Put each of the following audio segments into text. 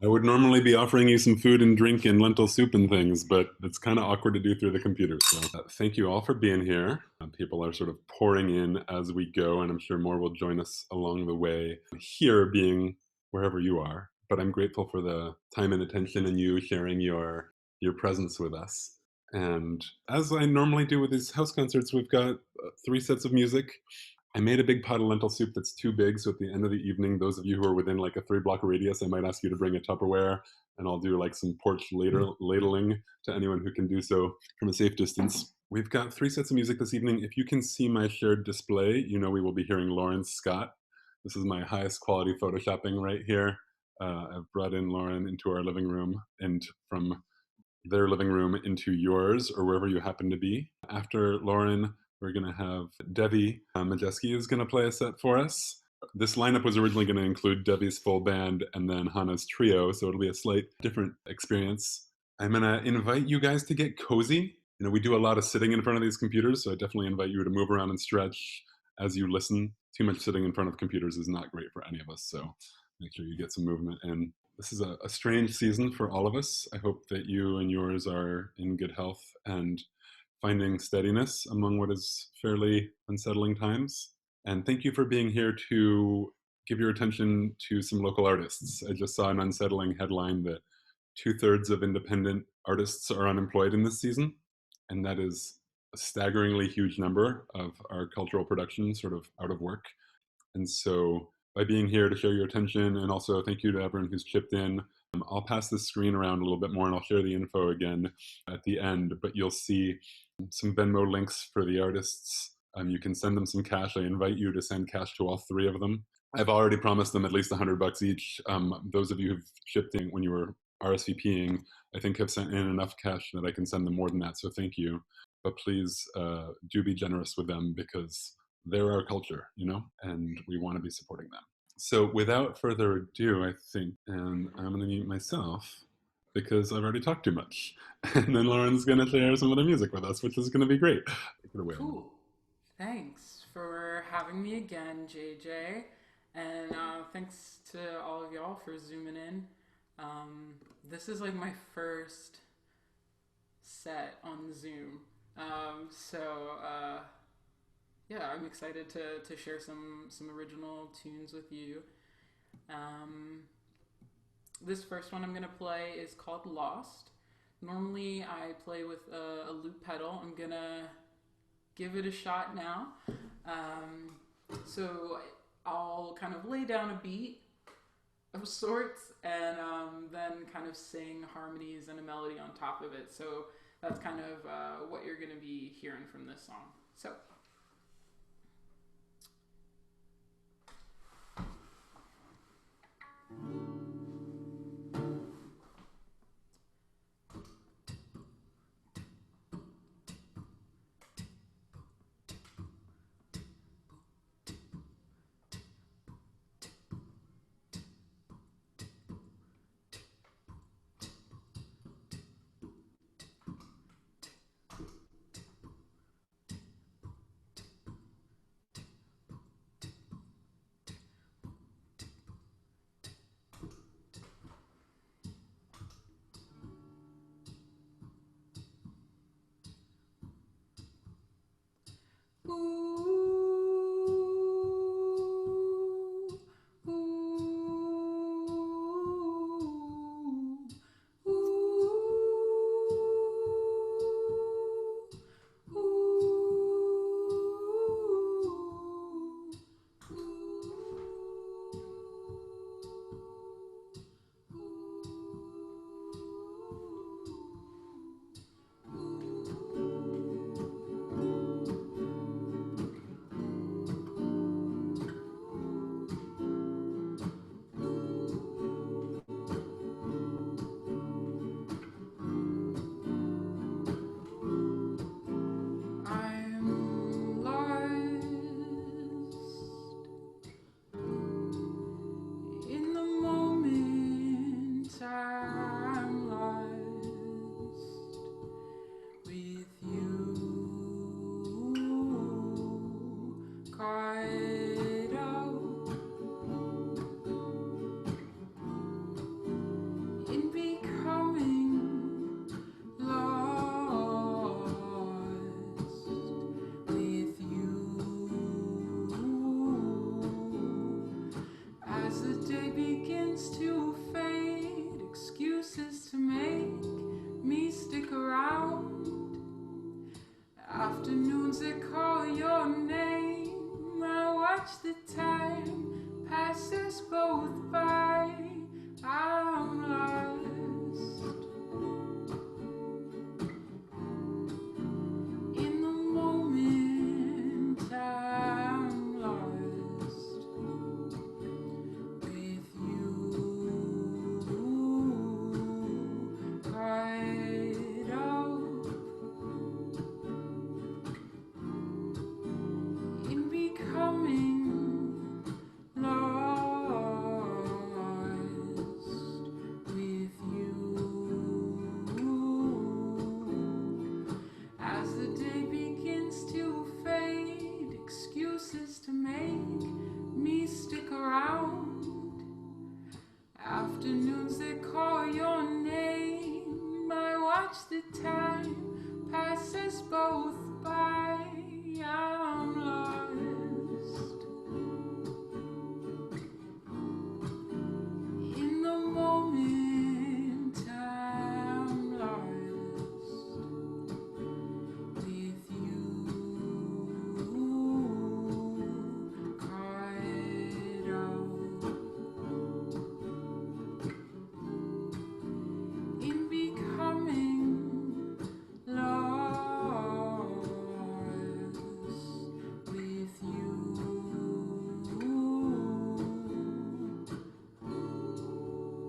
I would normally be offering you some food and drink and lentil soup and things, but it's kind of awkward to do through the computer. So thank you all for being here. People are sort of pouring in as we go, and I'm sure more will join us along the way. Here being wherever you are, but I'm grateful for the time and attention and you sharing your presence with us. And as I normally do with these house concerts, we've got three sets of music. I made a big pot of lentil soup that's too big, so at the end of the evening, those of you who are within like a 3-block radius, I might ask you to bring a Tupperware, and I'll do like some porch ladling to anyone who can do so from a safe distance. We've got three sets of music this evening. If you can see my shared display, you know we will be hearing Lauren Scott. This is my highest quality photoshopping right here. I've brought in Lauren into our living room and from their living room into yours or wherever you happen to be. After Lauren, we're going to have Devi Majeske is going to play a set for us. This lineup was originally going to include Devi's full band and then Hannah's trio, so it'll be a slight different experience. I'm going to invite you guys to get cozy. You know, we do a lot of sitting in front of these computers, so I definitely invite you to move around and stretch as you listen. Too much sitting in front of computers is not great for any of us, so make sure you get some movement in. This is a strange season for all of us. I hope that you and yours are in good health and finding steadiness among what is fairly unsettling times. And thank you for being here to give your attention to some local artists. I just saw an unsettling headline that 2/3 of independent artists are unemployed in this season. And that is a staggeringly huge number of our cultural production sort of out of work. And so by being here to show your attention, and also thank you to everyone who's chipped in. I'll pass the screen around a little bit more and I'll share the info again at the end, but you'll see some Venmo links for the artists. You can send them some cash. I invite you to send cash to all three of them. I've already promised them at least $100 each. Those of you who've chipped in when you were RSVPing, I think have sent in enough cash that I can send them more than that, so thank you. But please do be generous with them because they're our culture, you know, and we want to be supporting them. So without further ado, I think, and I'm going to mute myself because I've already talked too much. And then Lauren's going to share some of the music with us, which is going to be great. Take it away, Lauren. Cool. Thanks for having me again, JJ. And thanks to all of y'all for zooming in. This is like my first set on Zoom. So, yeah, I'm excited to share some original tunes with you. Um, this first one I'm going to play is called Lost. Normally, I play with a loop pedal. I'm going to give it a shot now. So I'll kind of lay down a beat of sorts and then kind of sing harmonies and a melody on top of it. So that's kind of what you're going to be hearing from this song. So. the time pass us both by. I'm lost in the moment. I'm lost with you right up in becoming lost with you. As the day begins to fade, excuses to make me stick around. Afternoons that call your name, I watch the time pass us both by. I'm lost in the moment. I'm lost with you caught up in becoming lost with you.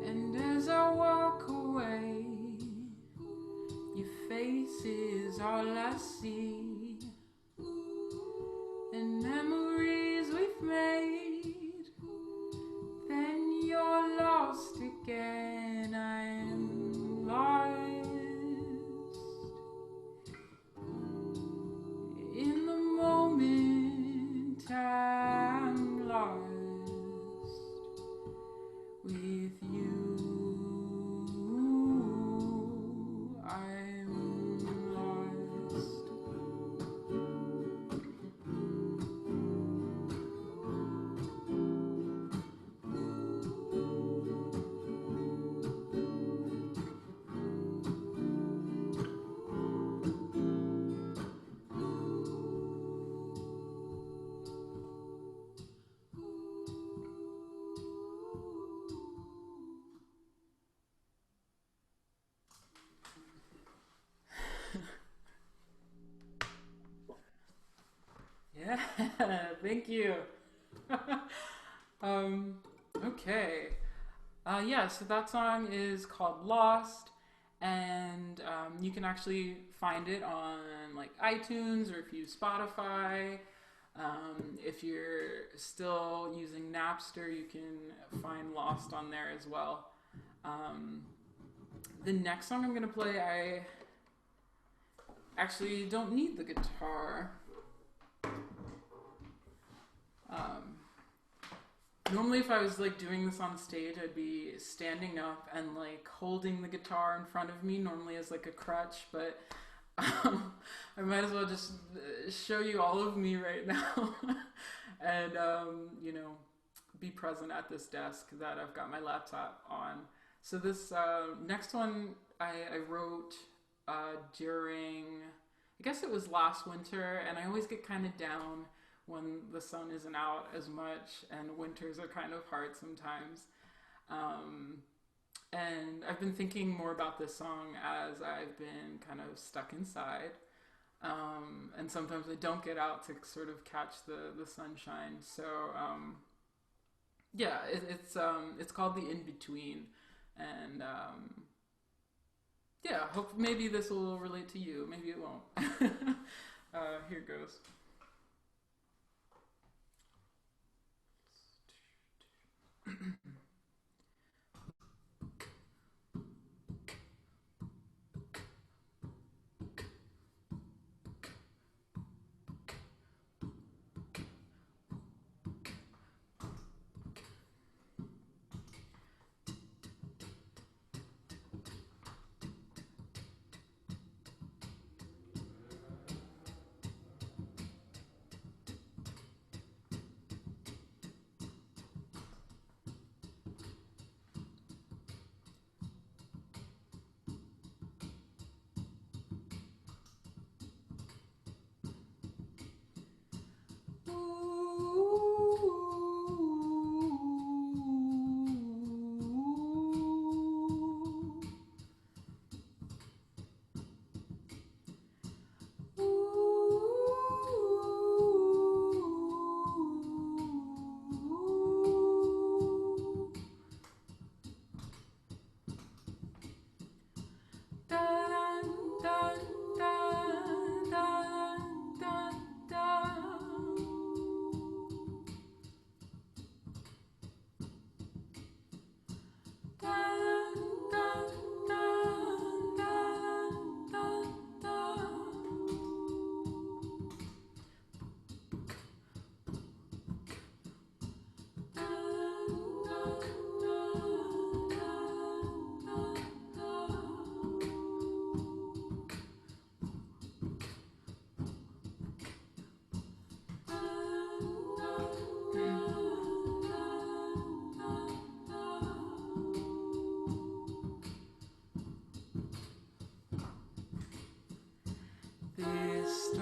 And as I walk away, your face is all I see, and memories we've made. Then you're lost again. I'm lost in the moment. I'm lost with you. I'm lost. Yeah, thank you. Okay. Yeah, so that song is called Lost, and you can actually find it on like iTunes, or if you use Spotify. If you're still using Napster, you can find Lost on there as well. Um, the next song I'm gonna play, I actually don't need the guitar. Normally, if I was like doing this on stage, I'd be standing up and like holding the guitar in front of me, normally as like a crutch. But I might as well just show you all of me right now, and you know, be present at this desk that I've got my laptop on. So this next one I wrote during, I guess it was last winter, and I always get kind of down when the sun isn't out as much, and winters are kind of hard sometimes. And I've been thinking more about this song as I've been kind of stuck inside. And sometimes I don't get out to sort of catch the sunshine. So yeah, it's called The In Between, and yeah, hope maybe this will relate to you. Maybe it won't. Here goes.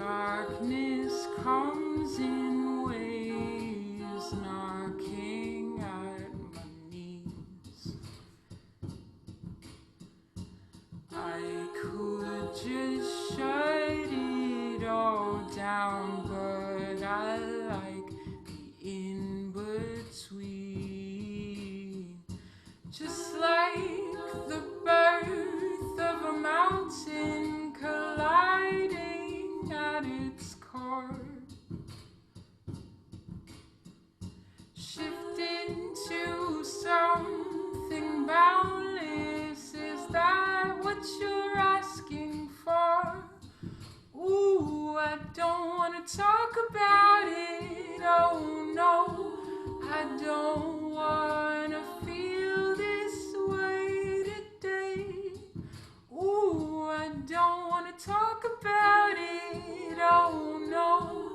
Darkness comes in waves, knocking at my knees. I could just shut it all down, but I like the in-between. Just like the birth of a mountain colliding at its core, shifting to something boundless. Is that what you're asking for? Ooh, I don't wanna talk about it. Oh no, I don't wanna feel this way today. Ooh, I don't wanna talk about it. Oh no,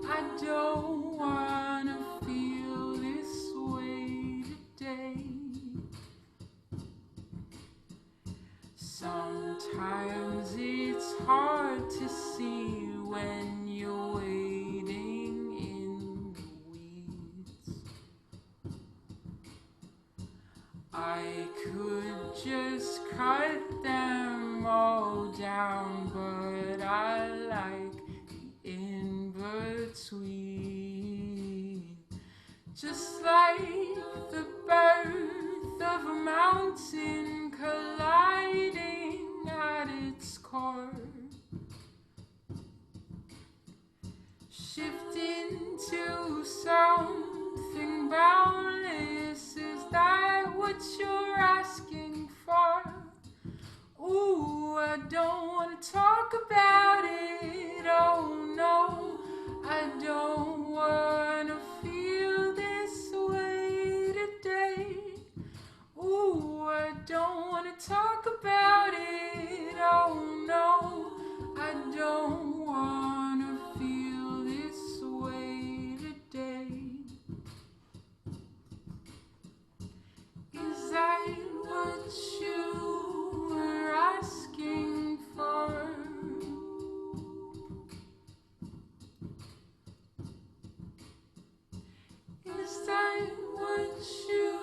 I don't wanna feel this way today. Sometimes it's hard to see when you're waiting in the weeds. I could just cut them all down, but I like the in-between. Just like the birth of a mountain colliding at its core, shifting to something boundless. Is that what you're asking for? Ooh, I don't wanna talk about it. Oh no, I don't wanna feel this way today. Ooh, I don't wanna talk about it. Oh no, I don't wanna feel this way today. Is that what you were asking for? Is that what you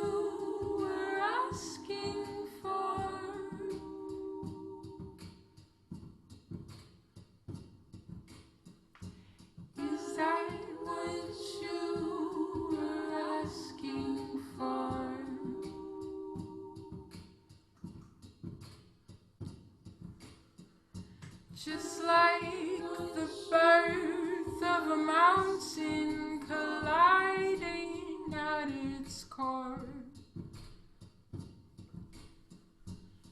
were asking for? Is that what you were asking for? Just like the birth of a mountain colliding at its core,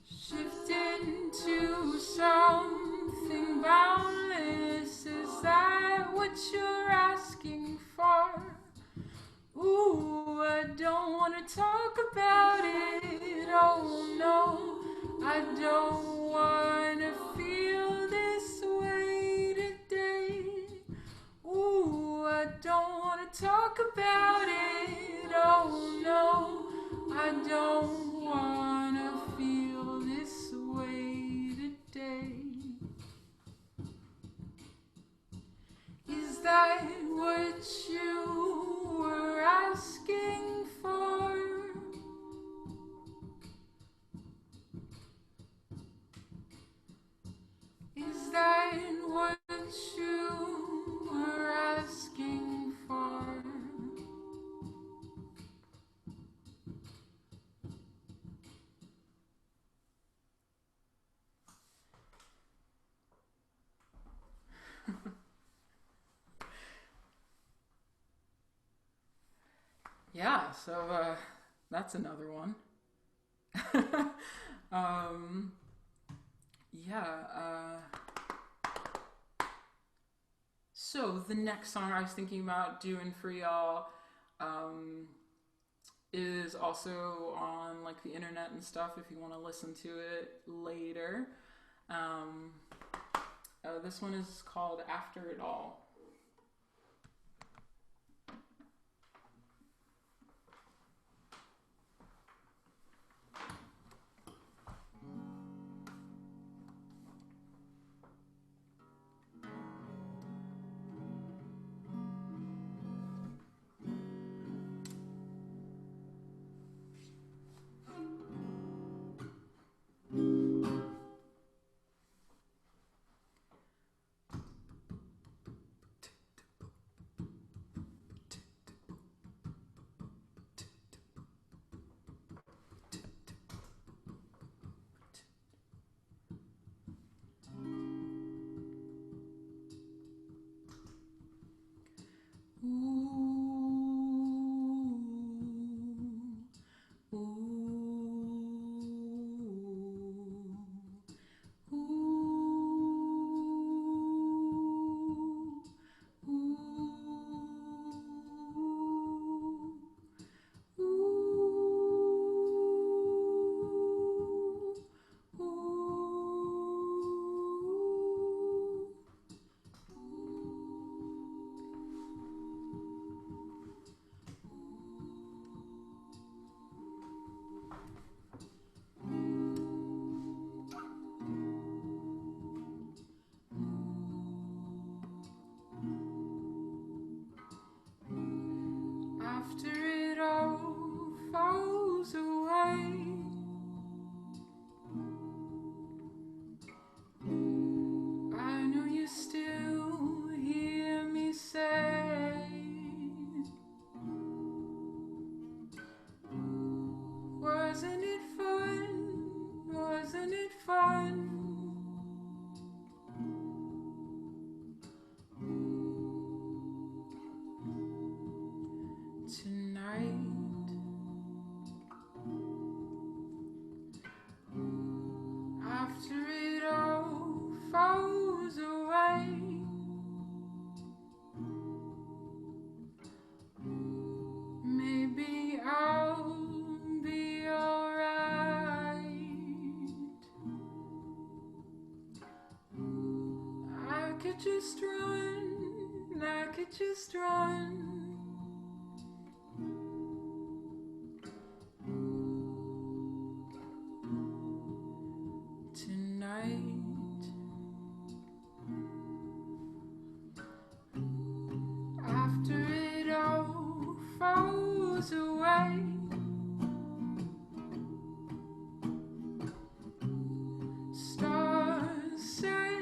shifting to something boundless. Is that what you're asking for? Ooh, I don't wanna talk about it. Oh no, I don't wanna feel this way today. Ooh, I don't wanna talk about it. Oh no, I don't wanna feel this way today. Is that what you were asking for? Is that what you were asking for? Yeah, so that's another one. um, yeah. So the next song I was thinking about doing for y'all is also on like the internet and stuff if you want to listen to it later. Um, this one is called After It All. After it all falls away, maybe I'll be alright. I could just run, I could just run. Tonight, after it all falls away, stars set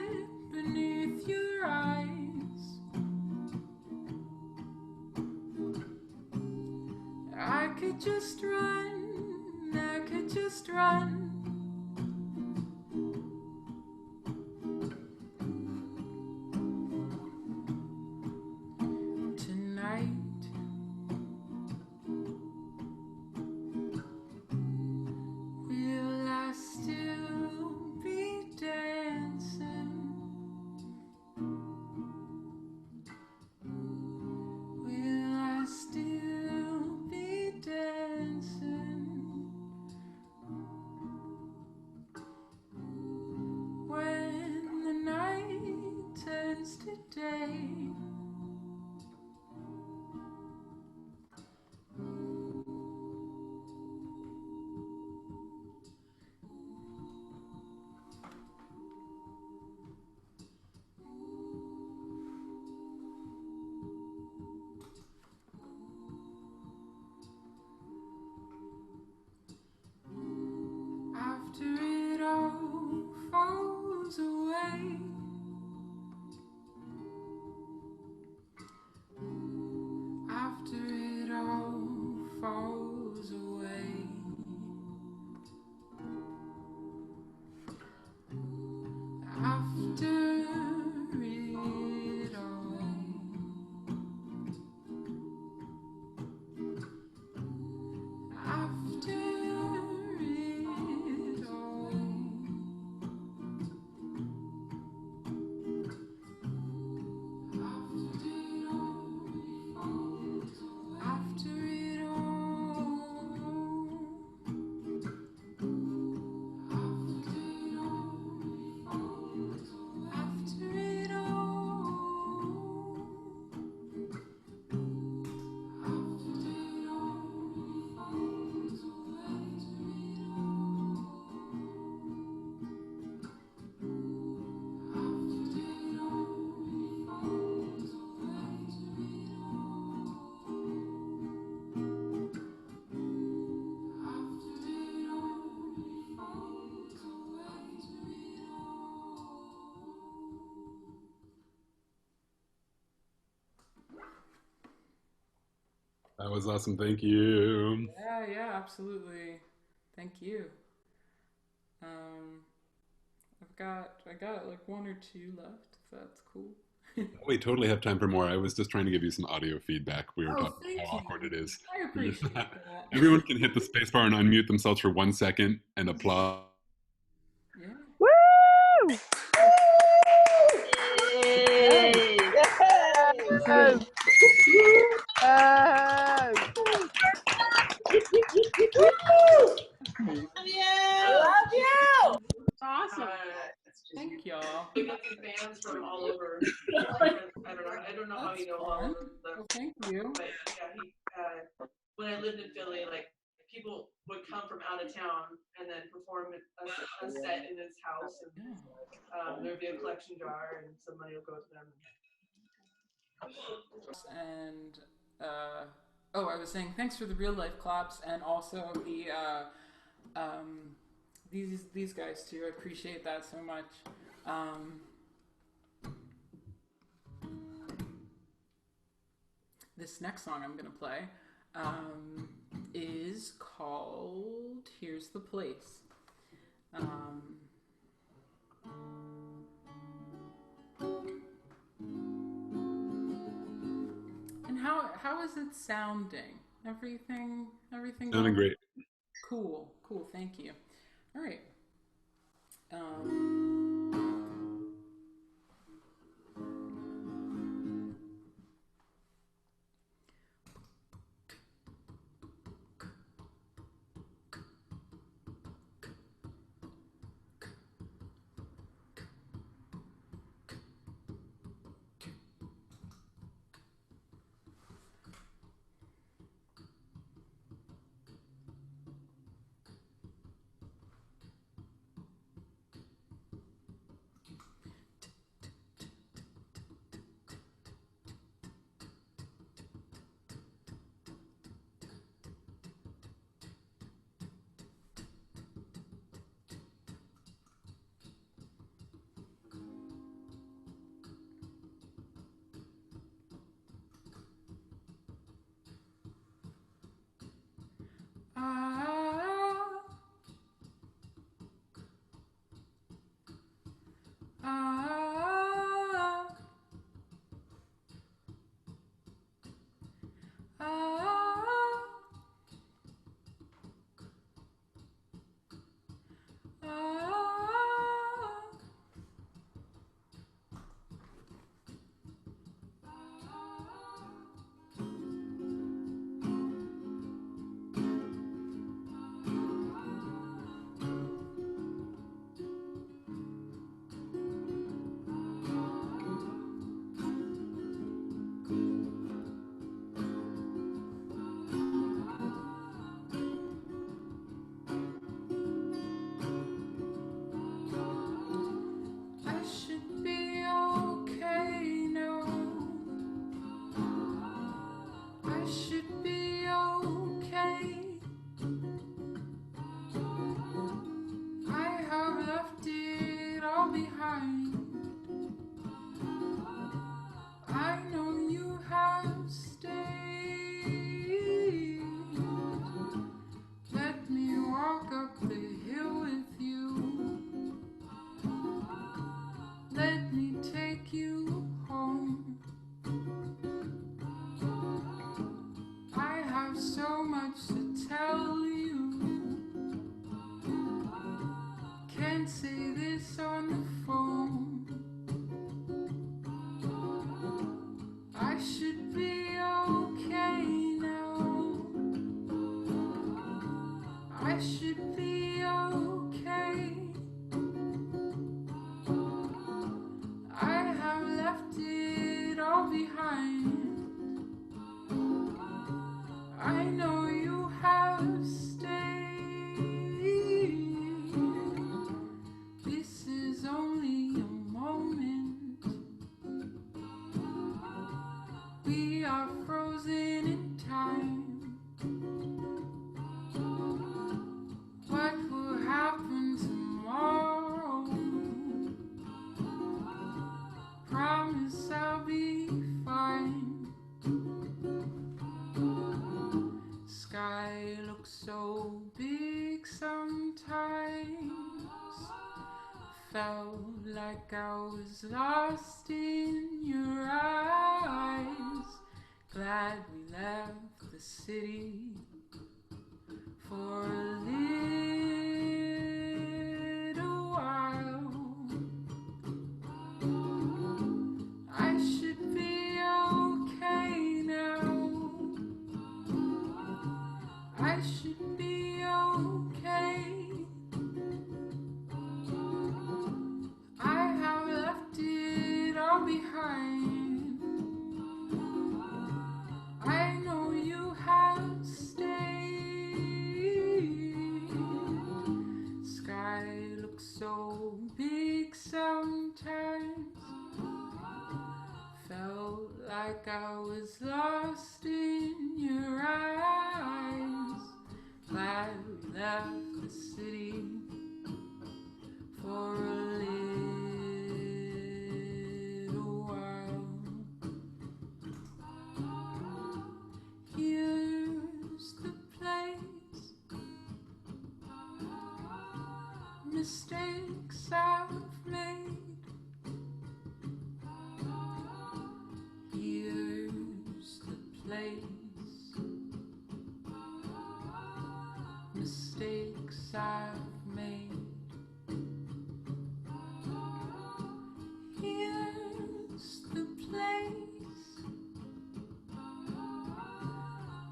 beneath your eyes. I could just run, I could just run. Tonight, will I still be dancing? Will I still be dancing when the night turns to day? After it all falls away, after it all falls away, after it all, after it all. After it all, after it all, That was awesome. Thank you. yeah, absolutely. Thank you. Um, I got like one or two left, if that's cool. We totally have time for more. I was just trying to give you some audio feedback. We were Oh, talking about thank how you. awkward it is. I appreciate that. Everyone can hit the spacebar and unmute themselves for 1 second and applaud. Yeah. Woo! Yay! Yes! Yes! Love you! Awesome. Thank y'all. We got these bands from all over. I don't know how That's you know all fun. over the, Well, thank you. but yeah, when I lived in Philly, like people would come from out of town and then perform a set in his house, and Yeah. there would be a collection jar, and some money would go to them. And oh, I was saying thanks for the real life claps and also the these guys too. I appreciate that so much. This next song I'm gonna play is called "Here's the Place." And how is it sounding? Everything Sounding great. Cool. Thank you. All right. Ah, ah, ah. I should be okay now. I should be okay. I have left it all behind. I know you have stayed. Let me walk up the hill with you. Let me take you home. I have so much to tell you. Can't say this on the phone. I should be okay now. I should be okay. I have left it all behind. I know you have stayed. This is only a moment. We are frozen in time. What will happen tomorrow? Promise I'll be fine. Sky looks so big sometimes. Felt like I was lost in your eyes. Glad we left the city for a little while. I should be okay now. I should be okay. I have left it all behind. I know you have stayed. Sky looks so big sometimes. Felt like I was lost in your eyes. Glad we left the city for a little while. Here's the place. Mistakes I've made. Here's the place. Mistakes I've made. Here's the place.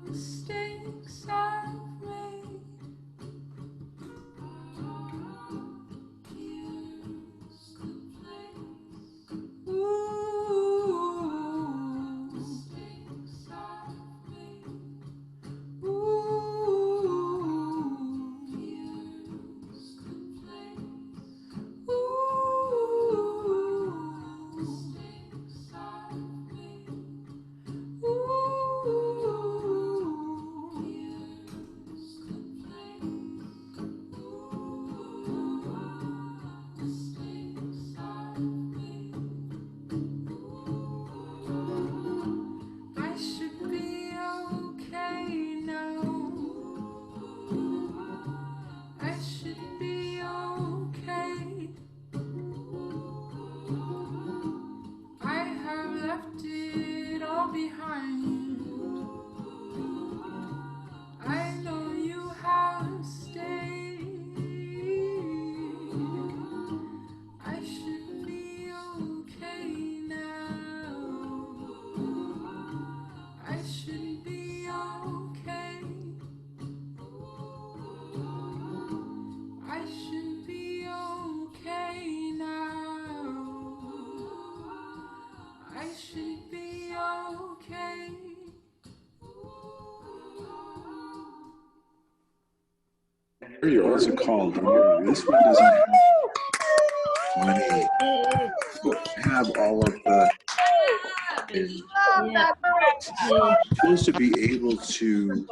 Mistakes I've made. Here's the you're also called. This one doesn't have 20, but have all of the. You're supposed to be able to.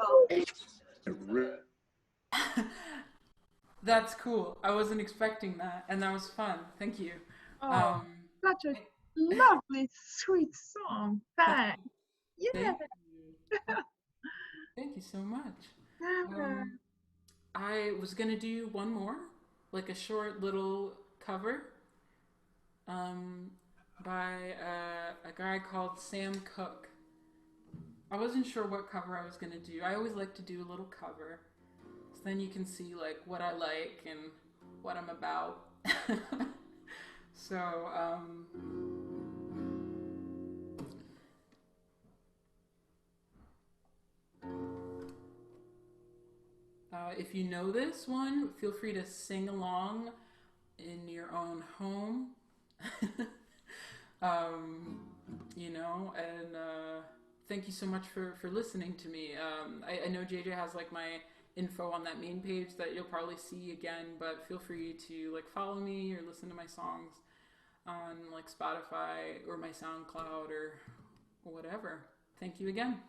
That's cool. I wasn't expecting that, and that was fun. Thank you. Oh, such a lovely, sweet song. Thanks. Yeah. Thank you. Thank you so much. I was gonna do one more, like a short little cover, by a guy called Sam Cooke. I wasn't sure what cover I was gonna do. I always like to do a little cover, so then you can see like what I like and what I'm about. So, if you know this one, feel free to sing along in your own home. And thank you so much for listening to me. I know JJ has like my info on that main page that you'll probably see again, but feel free to like follow me or listen to my songs on like Spotify or my SoundCloud or whatever. Thank you again.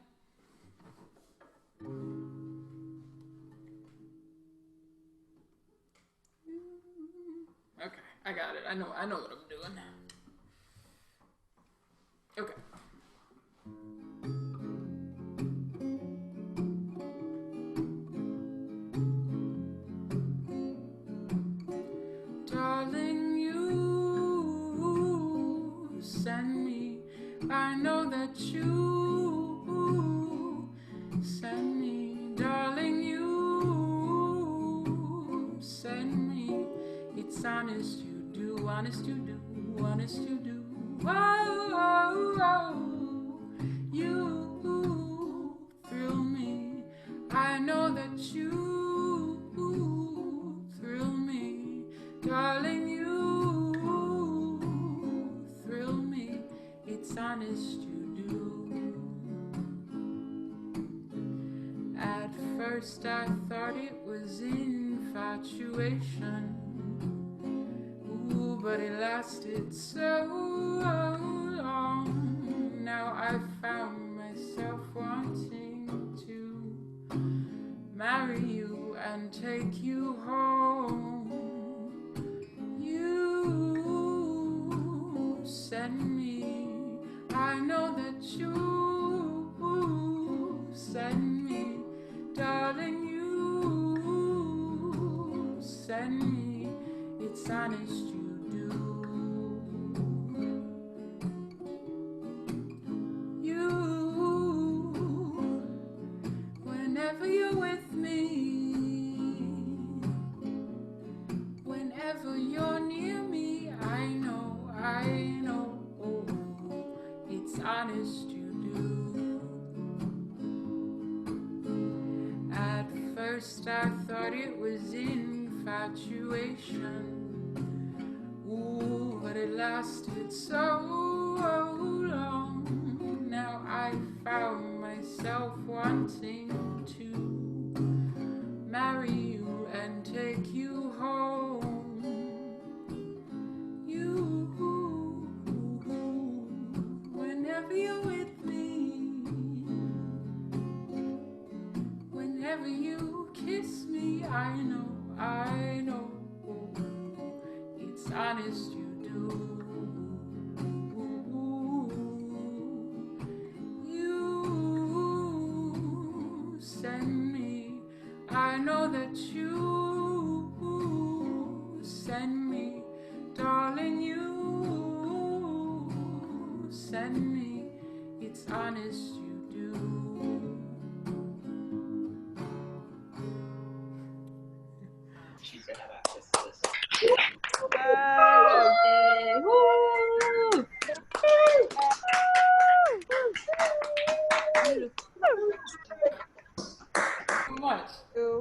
Okay, I got it. I know what I'm doing. Okay. Darling, you send me. I know that you send me. Darling, you send me. It's honest you do, honest you do, honest you do. Oh, you thrill me. I know that you thrill me. Darling, you thrill me. It's honest you do. At first I thought it was infatuation. Ooh, but it lasted so long. Now I found myself wanting to marry you and take you home. You send me. I know that you send me. Darling, you send me. It's honest you do. You, whenever you're with me, whenever you're near me, I know, it's honest you do. At first I thought it was infatuation. Ooh, but it lasted so long. Now I found myself wanting to marry you and take you home. You, whenever you're with me, whenever you kiss me, I know, it's honest you do. You send me. I know that you send me. Darling, you send me. It's honest you do. She's gonna have access to this. Yay. Woo! Much.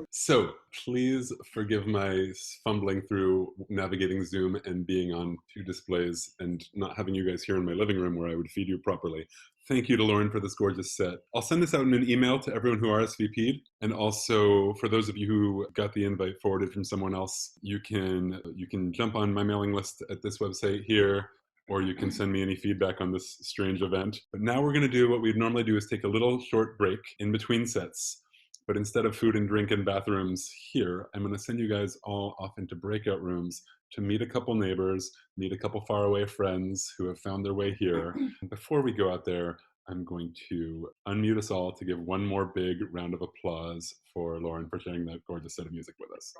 So Please forgive my fumbling through navigating Zoom and being on two displays and not having you guys here in my living room where I would feed you properly. Thank you to Lauren for this gorgeous set. I'll send this out in an email to everyone who RSVP'd. And also for those of you who got the invite forwarded from someone else, you can jump on my mailing list at this website here, or you can send me any feedback on this strange event. But now we're going to do what we'd normally do, is take a little short break in between sets. But instead of food and drink and bathrooms here, I'm going to send you guys all off into breakout rooms to meet a couple neighbors, meet a couple faraway friends who have found their way here. And before we go out there, I'm going to unmute us all to give one more big round of applause for Lauren for sharing that gorgeous set of music with us.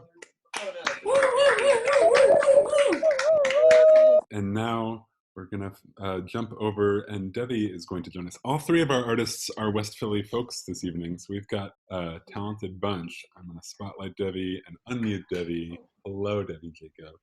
And now we're going to jump over, and Devi is going to join us. All three of our artists are West Philly folks this evening, so we've got a talented bunch. I'm going to spotlight Devi and unmute Devi. Hello, Devi Jacob.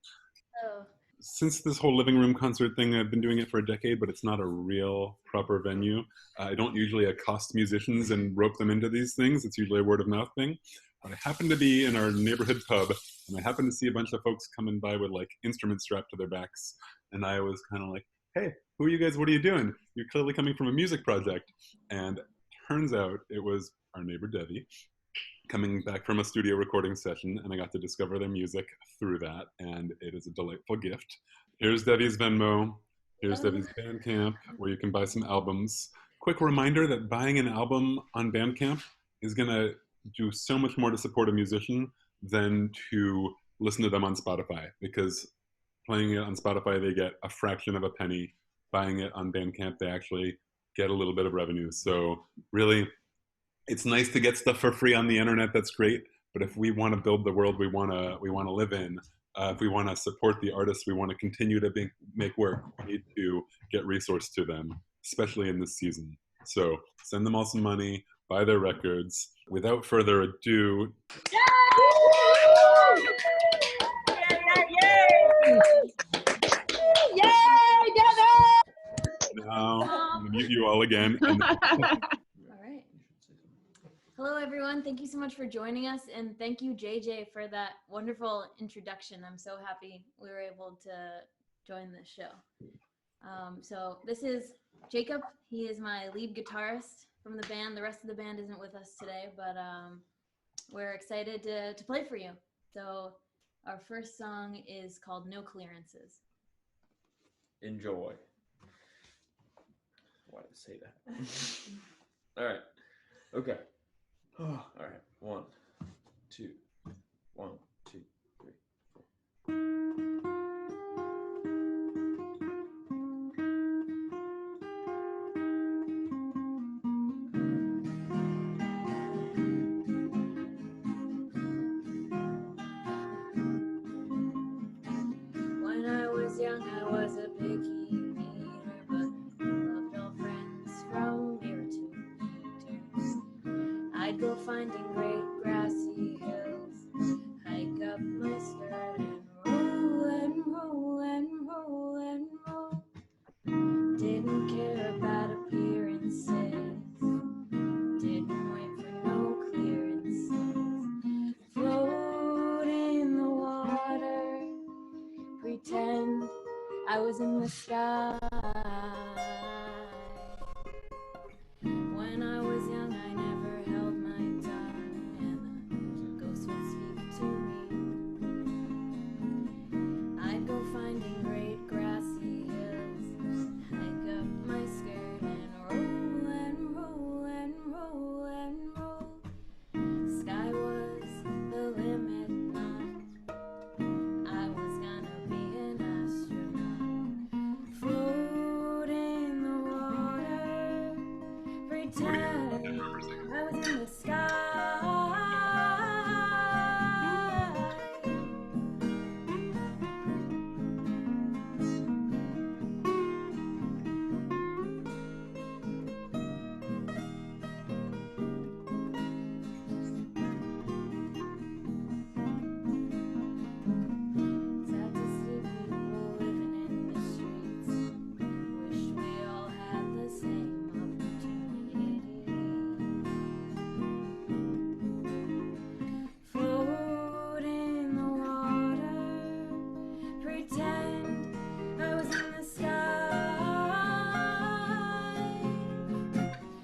Hello. Since this whole living room concert thing, I've been doing it for a decade, but it's not a real proper venue. I don't usually accost musicians and rope them into these things. It's usually a word of mouth thing. But I happened to be in our neighborhood pub, and I happened to see a bunch of folks coming by with like instruments strapped to their backs. And I was kind of like, hey, who are you guys? What are you doing? You're clearly coming from a music project. And turns out it was our neighbor Devi coming back from a studio recording session, and I got to discover their music through that, and it is a delightful gift. Here's Devi's Venmo. Here's Devi's Bandcamp, where you can buy some albums. Quick reminder that buying an album on Bandcamp is going to do so much more to support a musician than to listen to them on Spotify, because playing it on Spotify, they get a fraction of a penny. Buying it on Bandcamp, they actually get a little bit of revenue. So really, it's nice to get stuff for free on the internet. That's great. But if we want to build the world we want to live in, if we want to support the artists, we want to continue to make work, we need to get resource to them, especially in this season. So send them all some money, buy their records. Without further ado, now I'm going to mute you all again. And Hello, everyone. Thank you so much for joining us, and thank you, JJ, for that wonderful introduction. I'm so happy we were able to join this show. So this is Jacob. He is my lead guitarist from the band. The rest of the band isn't with us today, but we're excited to play for you. So our first song is called No Clearances. Enjoy. Why did I say that? All right. Okay. All right. 1, 2, 1, 2, 3, 4. When I was young, I was a picky eater, but loved all friends from ear to eater. I'd go finding great grassy hills, hike up my skirt and roll and roll and roll and roll. Didn't care about appearances, didn't wait for no clearances. Float in the water, pretend I was in the sky. When I was young, I never held my tongue, and the ghost would speak to me. I'd go finding great grassy hills, hike up my skirt and roll and roll and roll and roll. Sky was the limit, not I was gonna be an astronaut. Floating pretend I was in the sky.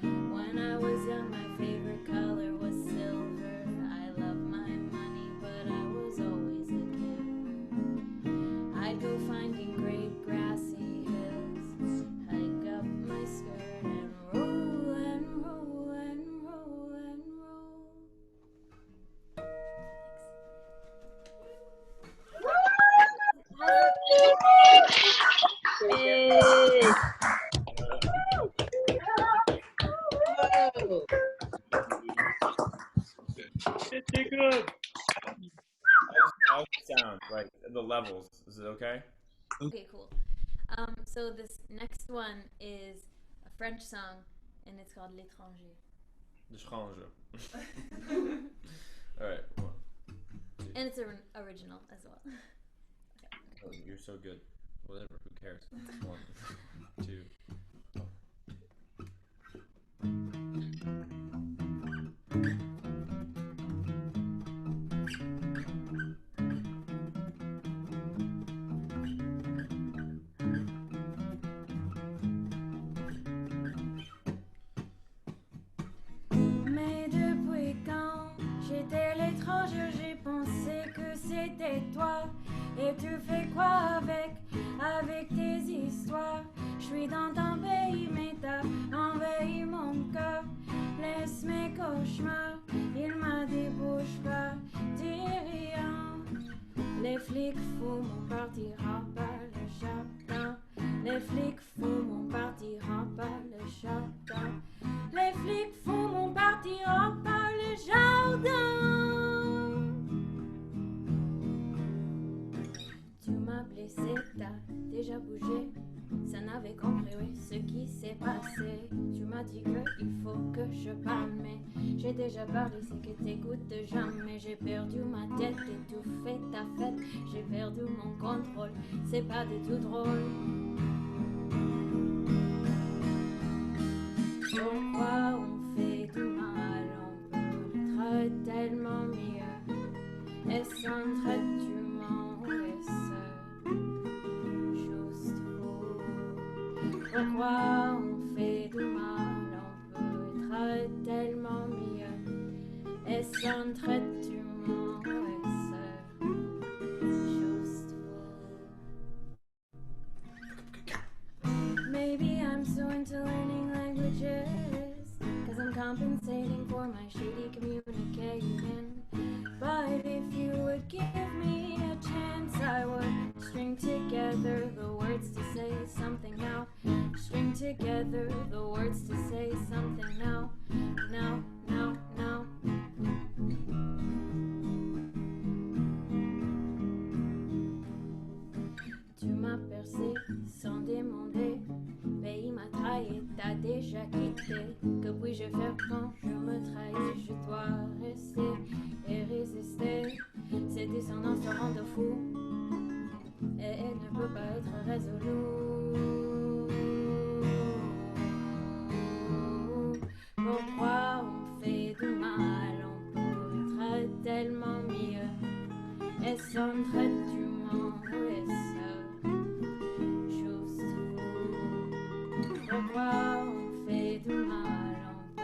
When I was young, my favorite color was silver. I love my money, but I was always a giver. I'd go finding great grassy hills, hike up my skirt and roll and roll and roll and roll. Jacob! How's the sound? Like the levels. Is it okay? Okay, cool. So this next one is a French song, and it's called L'étranger. Alright, one. And it's an original as well. Oh, you're so good. Whatever, who cares? 1, 2. Mais depuis quand j'étais l'étranger, j'ai pensé que c'était toi. Et tu fais quoi avec tes histoires? Je suis dans ton pays, mais t'as envahi mon cœur. Laisse mes cauchemars, il m'a débouche pas. Dis rien. Les flics fous m'ont parti par le jardin. Les flics fous m'ont parti par le jardin. Les flics fous m'ont parti par le jardin. Tu m'as blessé, t'as déjà bougé. Ça n'avait compris, oui, ce qui s'est passé. Tu m'as dit qu'il faut que je parle, mais j'ai déjà parlé, c'est que t'écoutes jamais. J'ai perdu ma tête et tout fait ta fête. J'ai perdu mon contrôle, c'est pas du tout drôle. Pourquoi on fait du mal? On peut être tellement mieux. Est-ce un trait d'humain ou est-ce juste faux? Pourquoi on fait du mal? On peut être tellement mieux. Est-ce un trait d'humain ou est-ce juste faux? Maybe I'm so into learning languages, 'cause I'm compensating for my shitty communication. But if you would give me a chance, I would string together the words to say something now. String together the words to say something now. Now, now, now. Tu m'as percé sans demander. Pays m'a trahi, t'as déjà quitté. Que puis-je faire quand je me trahis? Je dois rester et résister. Ces dissonances te rendent fou et elle ne peut pas être résolue. Pourquoi on fait du mal? On peut être tellement mieux. Est-ce un trait d'humain ou est-ce juste faux? Pourquoi on fait du mal? On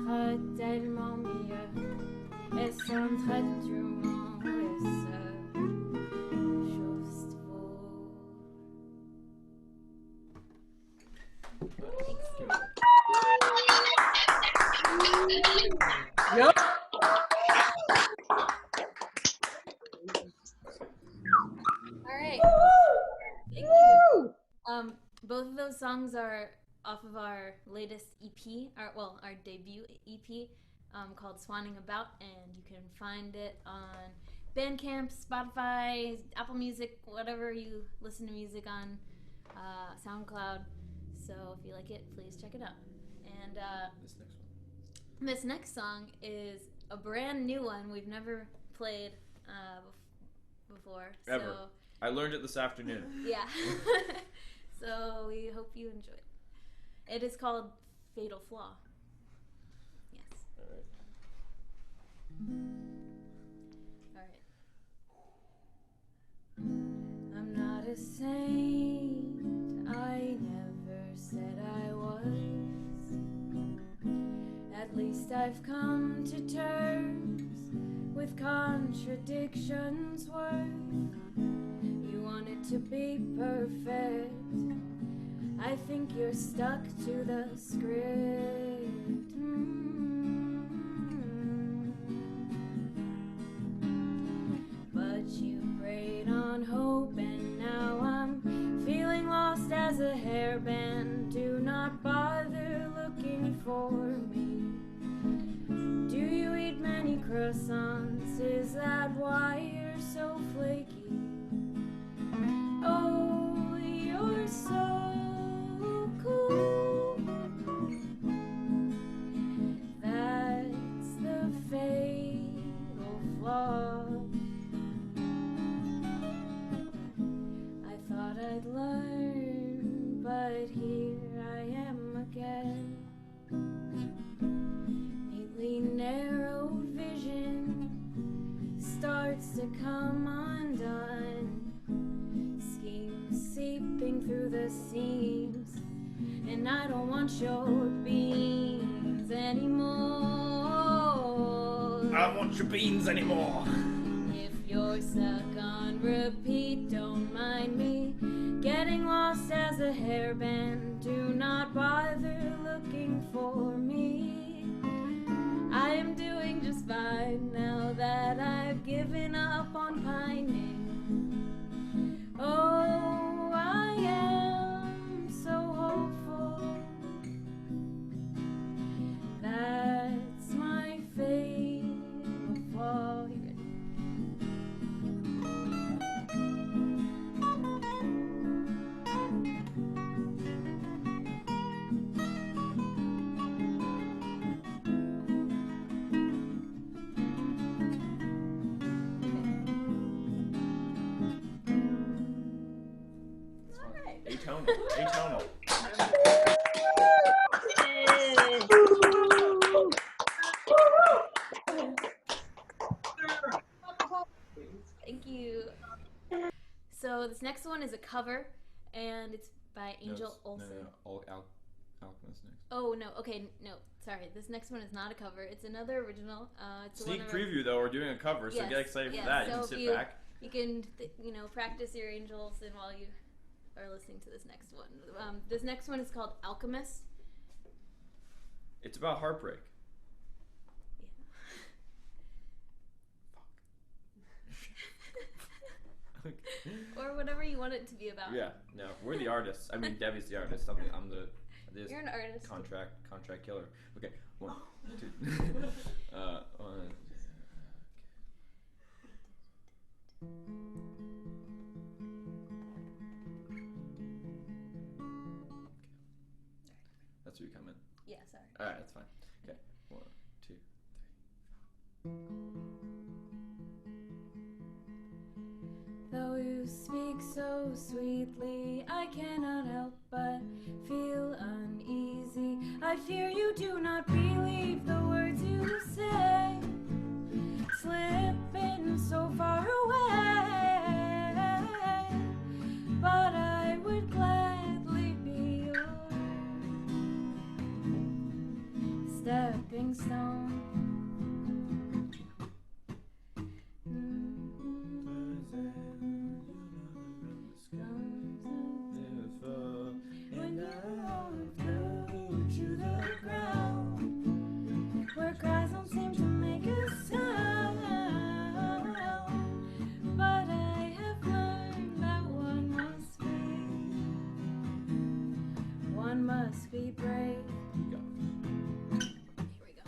peut être tellement mieux. Est-ce un trait d'humain ou est-ce juste faux? Yep. All right. Thank you. Both of those songs are off of our latest EP, our debut EP, called Swanning About, and you can find it on Bandcamp, Spotify, Apple Music, whatever you listen to music on, SoundCloud. So if you like it, please check it out. And this next song is a brand new one we've never played before. Ever. So, I learned it this afternoon. yeah. So we hope you enjoy it. It is called Fatal Flaw. Yes. Alright. Alright. I'm not a saint, I never said I was. At least I've come to terms with contradictions worth. You want it to be perfect, I think you're stuck to the script. But you preyed on hope, and now I'm feeling lost as a hairband. Do not bother looking for me. Do you eat many croissants? Is that why you're so flaky? Oh, you're so cool. That's the fatal flaw. I thought I'd learn, but here I am again. Neatly narrowed vision starts to come undone. Schemes seeping through the seams, and I don't want your beans anymore. I don't want your beans anymore. If you're stuck on repeat, don't mind me getting lost as a hairband. Do not bother looking for me. I am doing just fine now that I've given up on pining. Oh, I am so hopeful. That's my fatal flaw. You ready? Atonal. Atonal. Thank you. So this next one is a cover, and it's by Angel Olsen. Alchemist next. Oh no, okay, no, sorry. This next one is not a cover. It's another original. It's Sneak one of preview though. We're doing a cover, so Yes, get excited yes, for that. so You can if sit you- back. You can, practice your angels and while you are listening to this next one. This next one is called Alchemist. It's about heartbreak. Okay. Or whatever you want it to be about. Yeah, no, we're the artists. I mean, Devi's the artist. I'm the You're an artist. contract killer. Okay, 1, 2. One. That's where you come in. Yeah, sorry. All right, that's fine. Okay, 1, 2, 3. Though you speak so sweetly, I cannot help but feel uneasy. I fear you do not believe the words you say, slipping so far away. But I would gladly be your stepping stone. When you walk through to the ground, where cries don't seem to make a sound, but I have learned that one must be brave. Go. Here we go.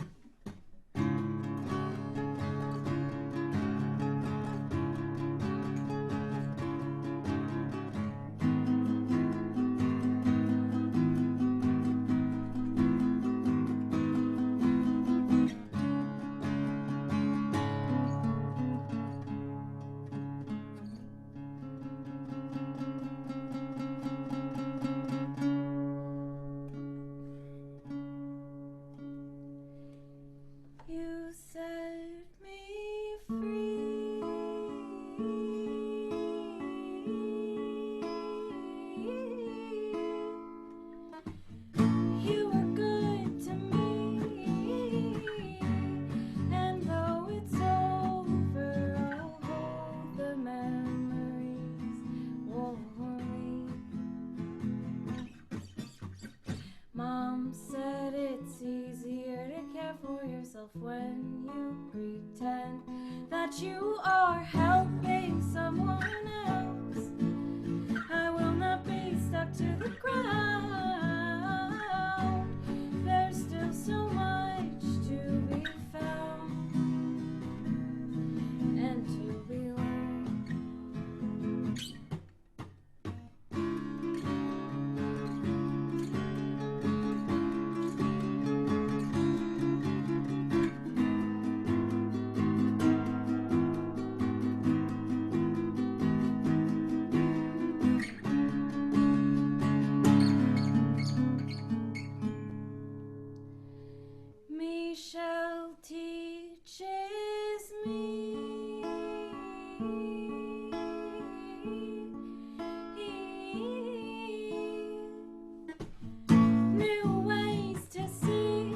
yourself when you pretend that you are helping someone else. I will not be stuck to the ground. There's still so much to be found and to be learned. Michelle teaches me new ways to see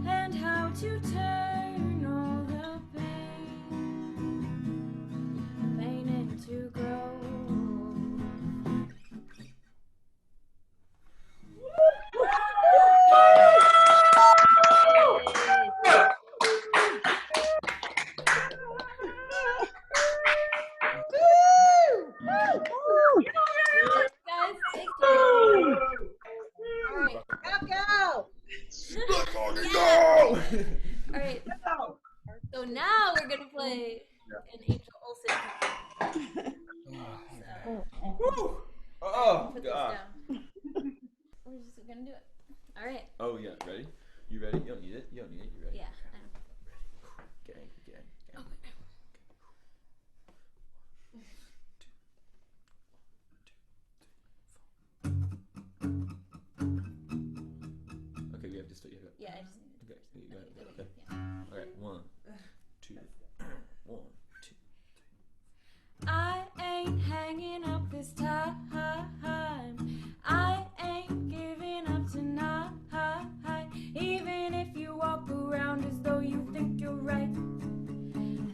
and how to turn all the pain into growth. Guys, thank you. All right. So now we're gonna play an Angel Olsen. Oh, Put this God. down. We're just gonna do it. All right. Oh, yeah. Ready? You ready? You don't need it? You don't need it. You ready? Yeah. Gang. Okay, we have to start. Yeah, I just need to. Okay, you got it. Okay. Yeah. All right, 1, 2, 1, 2. I ain't hanging up this time. I ain't giving up tonight. Even if you walk around as though you think you're right.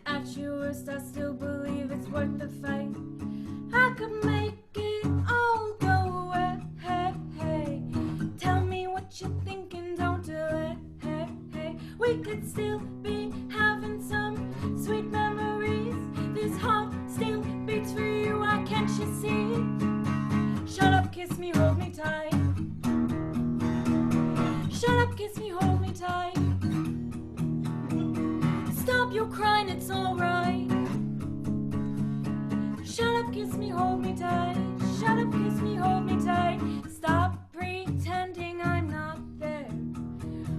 At your worst, I still believe it's worth the fight. I could make it all go away. Tell me what you're thinking, don't delay. We could still be having some sweet memories. This heart still beats for you, why can't you see? Shut up, kiss me, hold me tight. Shut up, kiss me, hold me tight. Stop your crying, it's alright. Shut up, kiss me, hold me tight. Shut up, kiss me, hold me tight. Stop pretending I'm not there.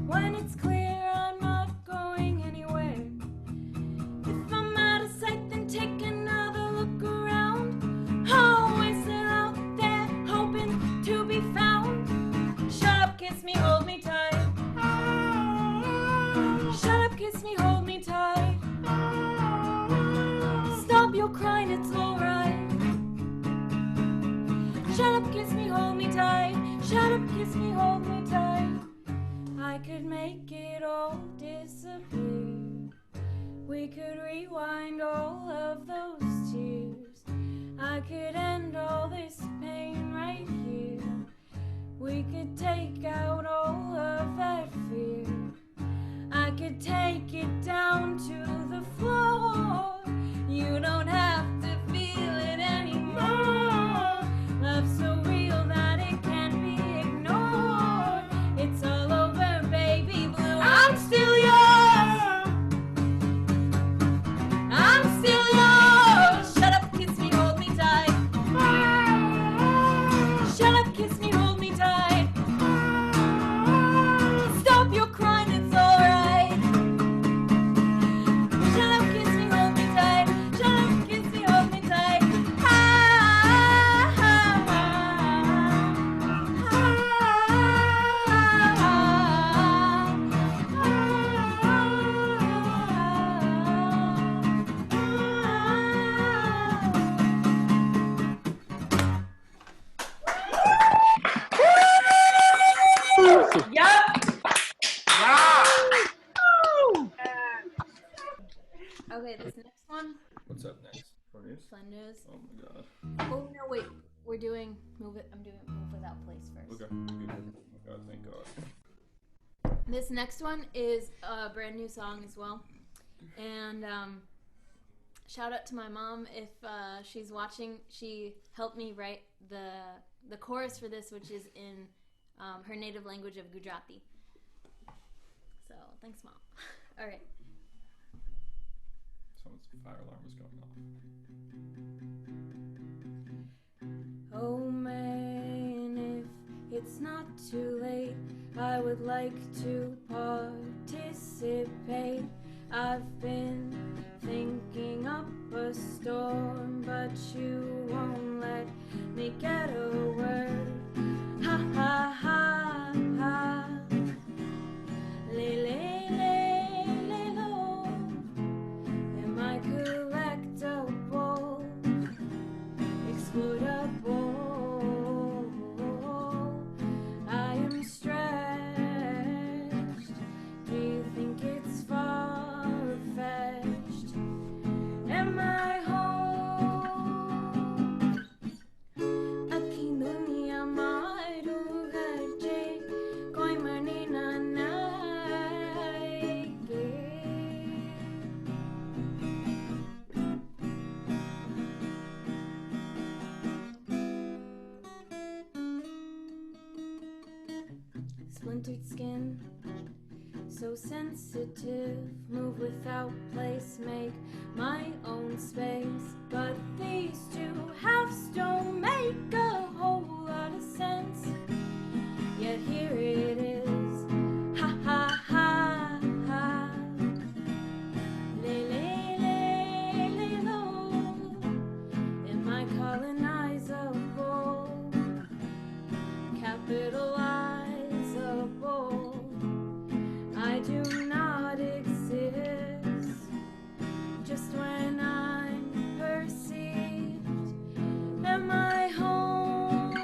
When it's clear I'm not going anywhere. If I'm out of sight, then take another look around. Always still out there, hoping to be found. Shut up, kiss me, hold me tight. Shut up, kiss me, hold me tight. Stop your crying, it's alright. Shut up, kiss me, hold me tight. Shut up, kiss me, hold me tight. I could make it all disappear. We could rewind all of those tears. I could end all this pain right here. We could take out all of that fear. I could take it down to the floor. You don't have to feel it anymore. Love's so real that it can't be ignored. It's all over, baby blue. I'm still yours. I'm still yours. Shut up, kiss me, hold me tight. Shut up, kiss me, hold me tight. Stop your crying, it's alright. Shut up, kiss me, hold me tight. Shut up, kiss me, hold me tight. Okay, this next one, What's up next? Cornelius? fun news. Oh my god. Oh no, wait, we're doing move it. I'm doing move without place first. Okay. Oh my god, thank God. This next one is a brand new song as well. And shout out to my mom if she's watching. She helped me write the chorus for this, which is in her native language of Gujarati. So thanks, Mom. All right. Someone's fire alarm is going off. Oh man, if it's not too late, I would like to participate. I've been thinking up a storm, but you won't let me get a word. Ha ha ha ha. Le le le le lo. Am I collectible? Explodable. I am stretched. Do you think it's far-fetched? Am I home? Aqui dunia mai rugaje, koi manina naike. Splintered skin, so sensitive, move without place, make my own space. But these two halves don't make a whole lot of sense. Yet here it is, ha ha ha ha. Le le le le lo. Am I colonizable? Capitalizable. I do not exist just when I'm perceived. Am I home?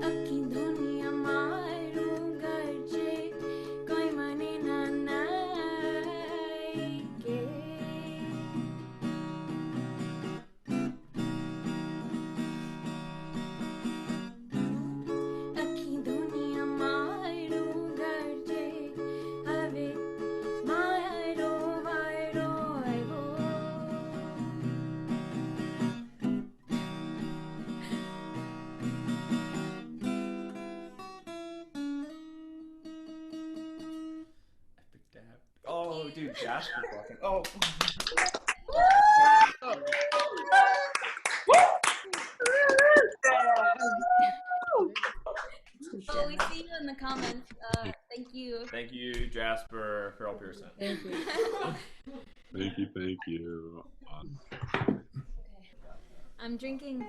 Aqui dunia mai rugaje, koi manina naike. Aqui dunia mai rugaje, ave mai ro vai ro ai ro. Epic dab. Oh, dude, Jasper fucking. Oh. Oh, we see you in the comments. Thank you. Thank you, Jasper, Carol Pearson. Thank you. Thank you. Awesome. I'm drinking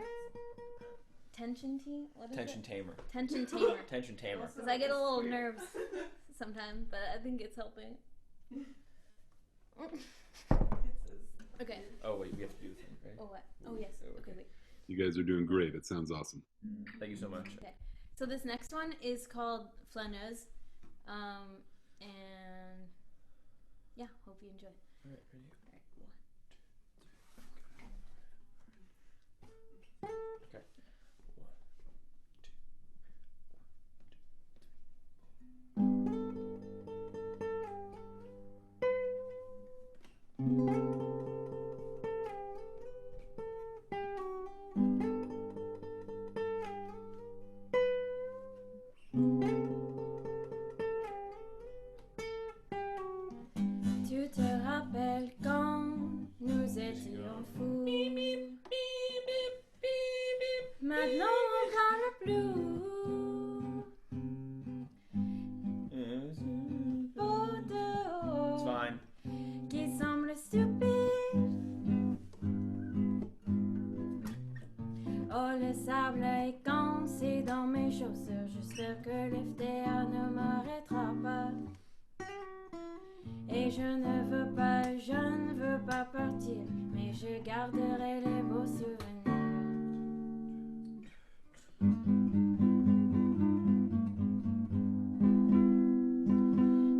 tension tea. What is Tension it? tamer. Tension tamer. Tension tamer. Because I get a little nerves sometimes, but I think it's helping. Okay. Oh wait, we have to do the thing, right? Oh what? Oh yes. Okay, wait. You guys are doing great. It sounds awesome. Thank you so much. Okay. So this next one is called Flaneuse. And yeah, hope you enjoy. All right, ready? All right, Okay. Tu te rappelles quand nous étions fous? Maintenant on parle plus. Beau It's dehors fine. qui semble stupide. Oh, le sable est cassé dans mes chaussures. J'espère que l'FDA ne m'arrêtera pas. Et je ne veux pas partir, mais je garderai les beaux souvenirs.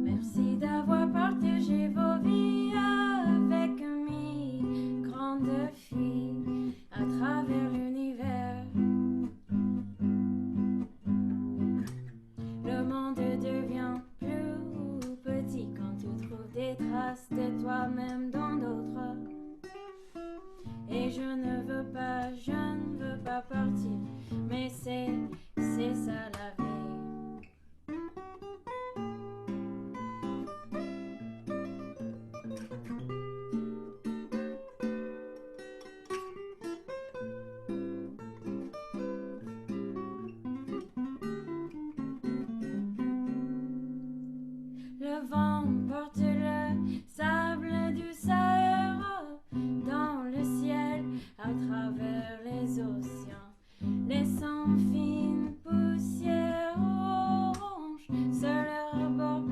Merci d'avoir partagé vos vies avec mes grandes filles à travers l'univers. Le monde mais je ne veux pas partir. Mais c'est ça la vie. Le vent porte le sable du Sahara dans le ciel à travers les océans, laissant fine poussière orange sur le rebord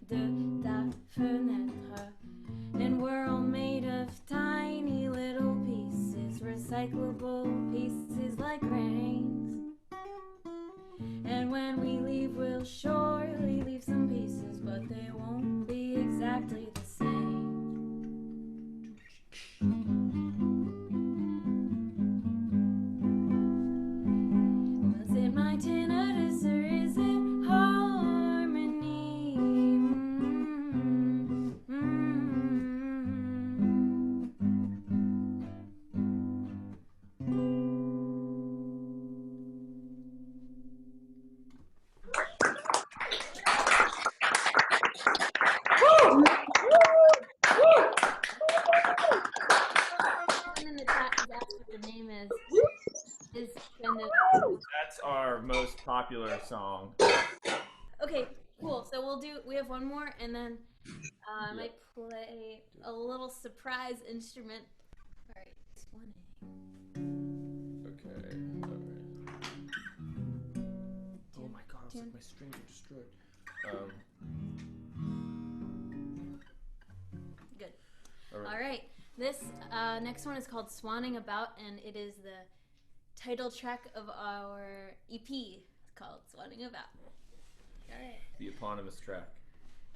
de ta fenêtre. And we're all made of tiny little pieces, recyclable pieces like grains. And when we leave, we'll surely leave some pieces, but they won't be exactly the same. Was it my tinnitus or is it harmony? In the chat is asked what the name is kind of That's our most popular song. okay. Cool. So we have one more, and then I might play a little surprise instrument. All right, 20. Okay. Oh my god, it's like my strings are destroyed. Good. All All right. This next one is called Swanning About, and it is the title track of our EP called Swanning About. All right. The eponymous track.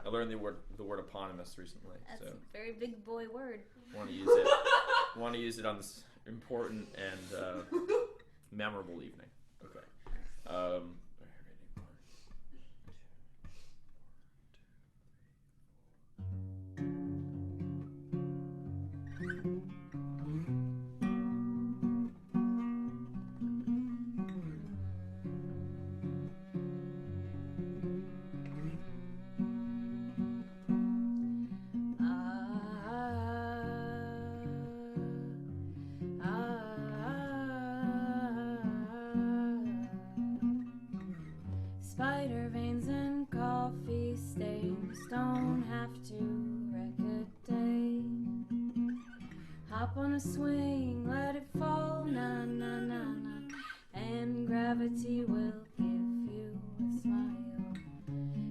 I learned the word eponymous recently. That's so a very big boy word. want to use it. Want to use it on this important and memorable evening. Okay. Spider veins and coffee stains don't have to wreck a day. Hop on a swing, let it fall, na na na na, and gravity will give you a smile.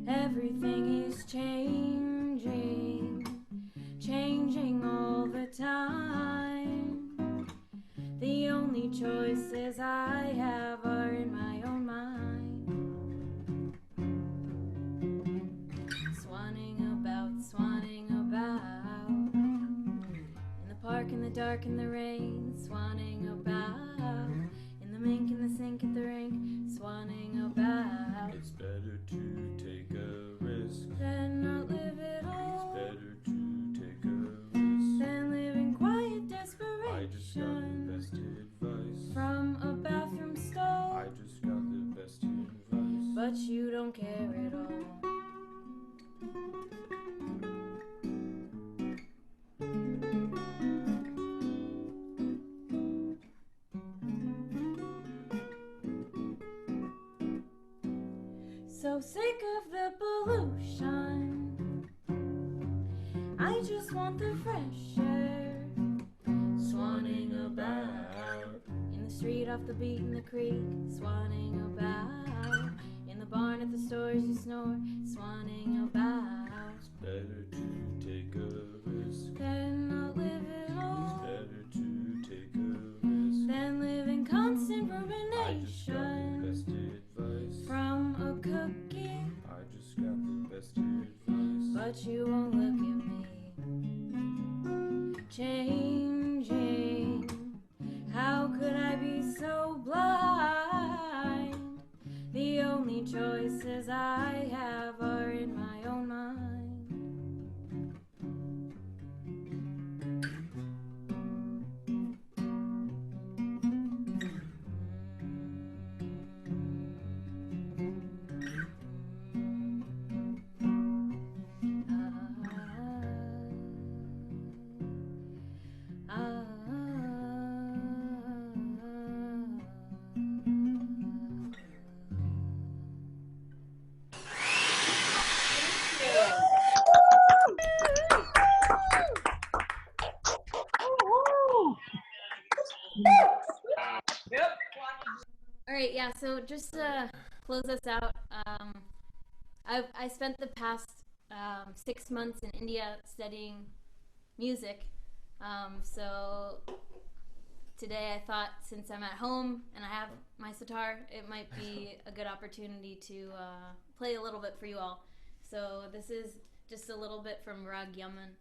Everything is changing, changing all the time. The only choices I have are in my own mind. Swanning about in the park, in the dark, in the rain. Swanning about in the mink, in the sink, at the rink. Swanning about. It's better to take a risk Than not live at all. It's better to take a risk Than live in quiet I just got the desperation. best advice From a bathroom stall. I just got the best advice. But you don't care at all. So sick of the pollution, I just want the fresh air. Swanning about in the street, off the beat, in the creek. Swanning about in the barn, at the stores you snore. Swanning about. It's better to take a risk Than not live at It's all. better to take a risk Than live in constant I just got the rumination. best advice From a cookie, I just got the best advice. but you won't look at me. Changing, how could I be so blind? The only choices I have are in my own mind. Yep. All right, yeah. So just to close us out, I spent the past 6 months in India studying music. So today I thought, since I'm at home and I have my sitar, it might be a good opportunity to play a little bit for you all. So this is just a little bit from Rag Yaman.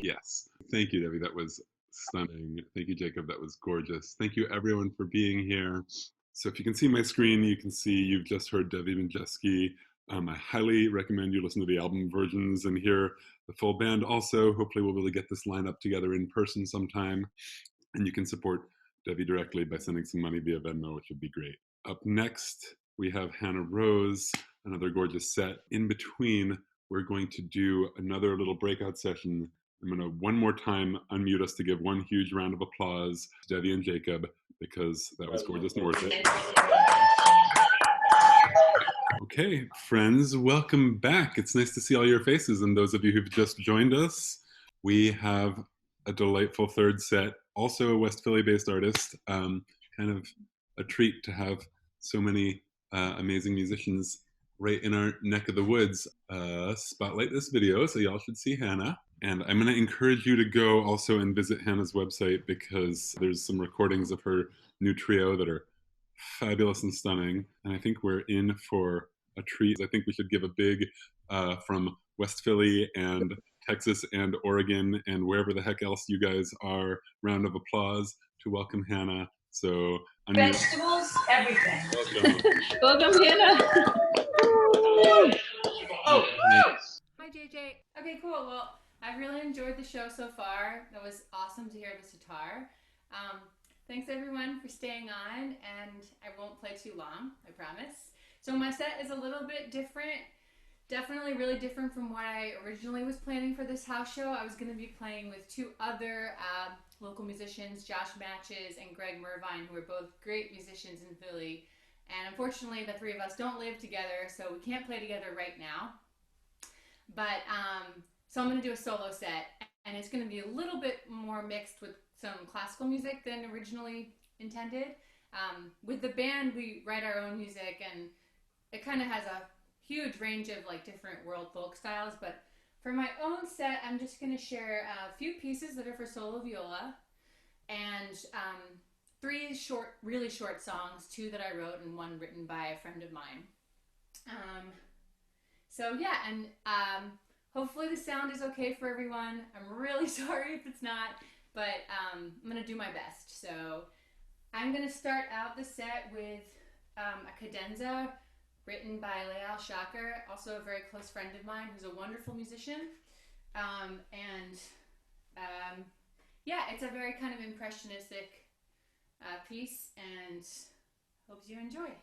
Yes. Thank you, Debbie. That was stunning. Thank you, Jacob. That was gorgeous. Thank you, everyone, for being here. So if you can see my screen, you can see you've just heard Devi Majeske. I highly recommend you listen to the album versions and hear the full band also. Hopefully we'll be able to get this lineup together in person sometime. And you can support Devi directly by sending some money via Venmo, which would be great. Up next, we have Hannah Rose, another gorgeous set. In between, we're going to do another little breakout session. I'm going to one more time unmute us to give one huge round of applause to Devi and Jacob, because that was gorgeous and worth it. Okay, friends, welcome back. It's nice to see all your faces, and those of you who've just joined us. We have a delightful third set, also a West Philly-based artist. Kind of a treat to have so many amazing musicians right in our neck of the woods. Spotlight this video, so y'all should see Hannah. And I'm going to encourage you to go also and visit Hannah's website, because there's some recordings of her new trio that are fabulous and stunning. And I think we're in for a treat. I think we should give a big from West Philly and Texas and Oregon and wherever the heck else you guys are, round of applause to welcome Hannah. So Vegetables, everything. welcome. Welcome, Hannah. Oh, Hi, JJ. Okay, cool. Well, I've really enjoyed the show so far. That was awesome to hear the sitar. Thanks, everyone, for staying on, and I won't play too long, I promise. So my set is a little bit different. Definitely really different from what I originally was planning for this house show. I was going to be playing with two other local musicians, Josh Matches and Greg Mervine, who are both great musicians in Philly. And unfortunately, the three of us don't live together, so we can't play together right now. But, so I'm going to do a solo set, and it's going to be a little bit more mixed with some classical music than originally intended. With the band, we write our own music, and it kind of has a huge range of like different world folk styles. But for my own set, I'm just going to share a few pieces that are for solo viola, and three short, really short songs, two that I wrote and one written by a friend of mine. So yeah, and hopefully the sound is okay for everyone. I'm really sorry if it's not, but I'm going to do my best. So I'm going to start out the set with a cadenza written by Leal Shaker, also a very close friend of mine who's a wonderful musician. Yeah, it's a very kind of impressionistic piece, and hope you enjoy.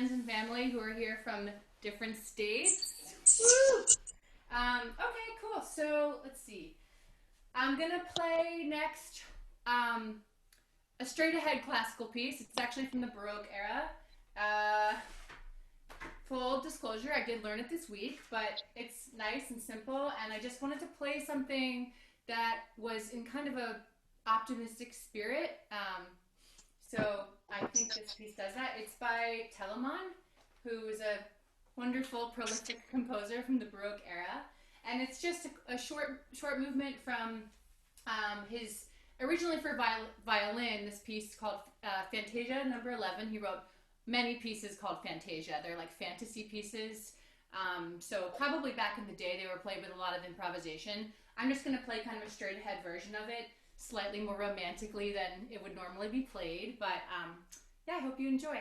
friends and family who are here from different states. Woo! Okay, cool. So let's see. I'm gonna play next a straight ahead classical piece. It's actually from the Baroque era. Full disclosure, I did learn it this week, but it's nice and simple, and I just wanted to play something that was in kind of a optimistic spirit. So I think this piece does that. It's by Telemann, who is a wonderful, prolific composer from the Baroque era, and it's just a short movement from his originally for violin. This piece called Fantasia Number 11. He wrote many pieces called Fantasia. They're like fantasy pieces. So probably back in the day they were played with a lot of improvisation. I'm just going to play kind of a straight ahead version of it, slightly more romantically than it would normally be played. But yeah, I hope you enjoy.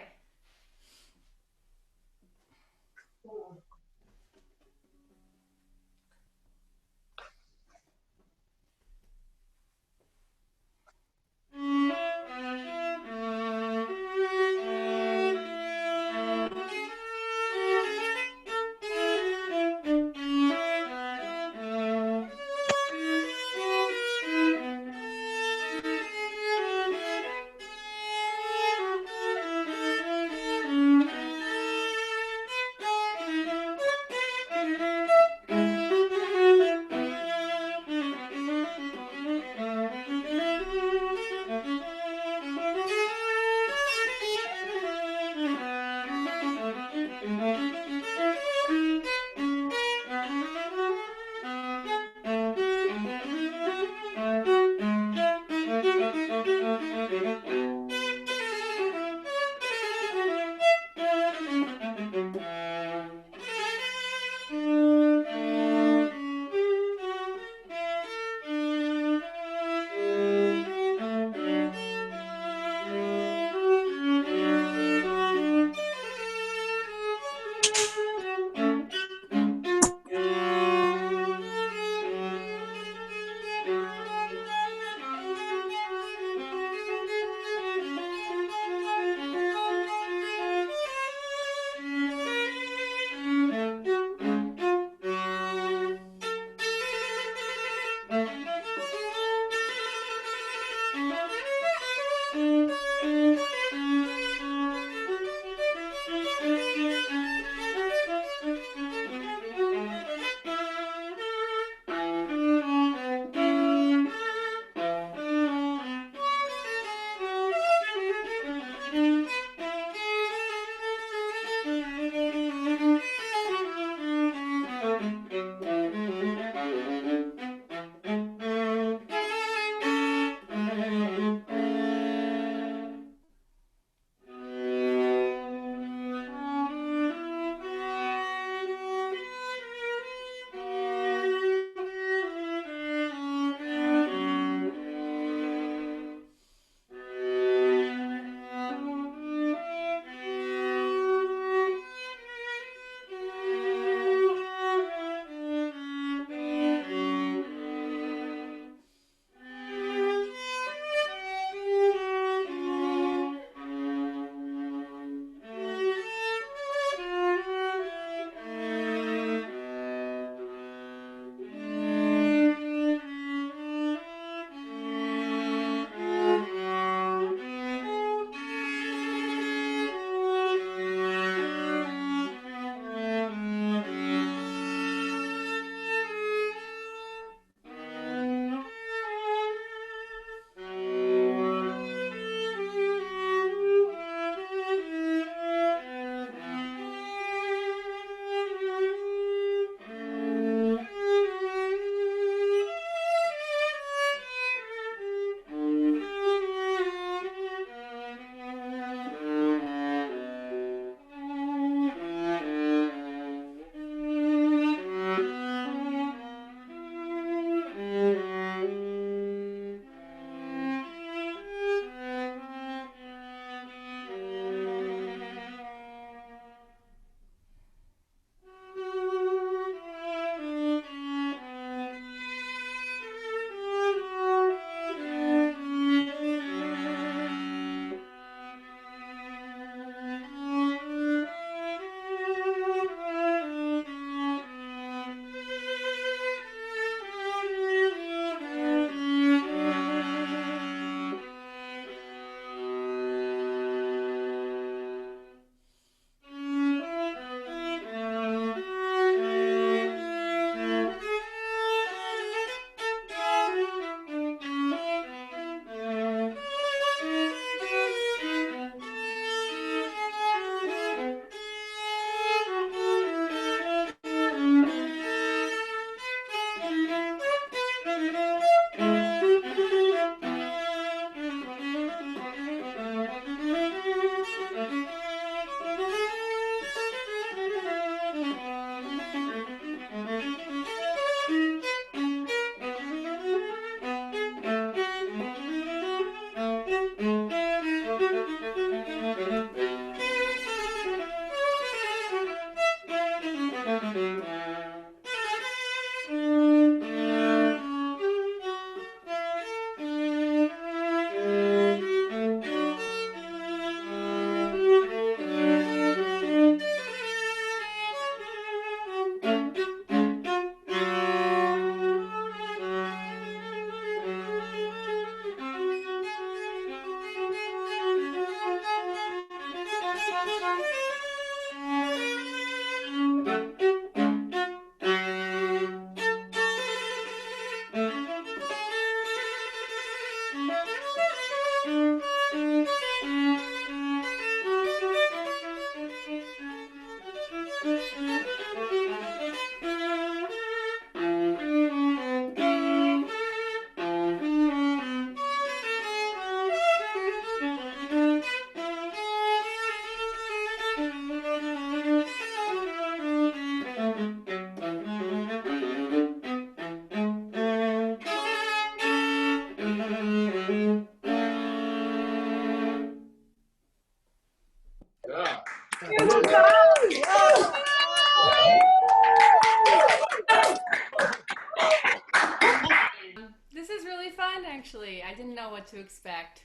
actually. I didn't know what to expect.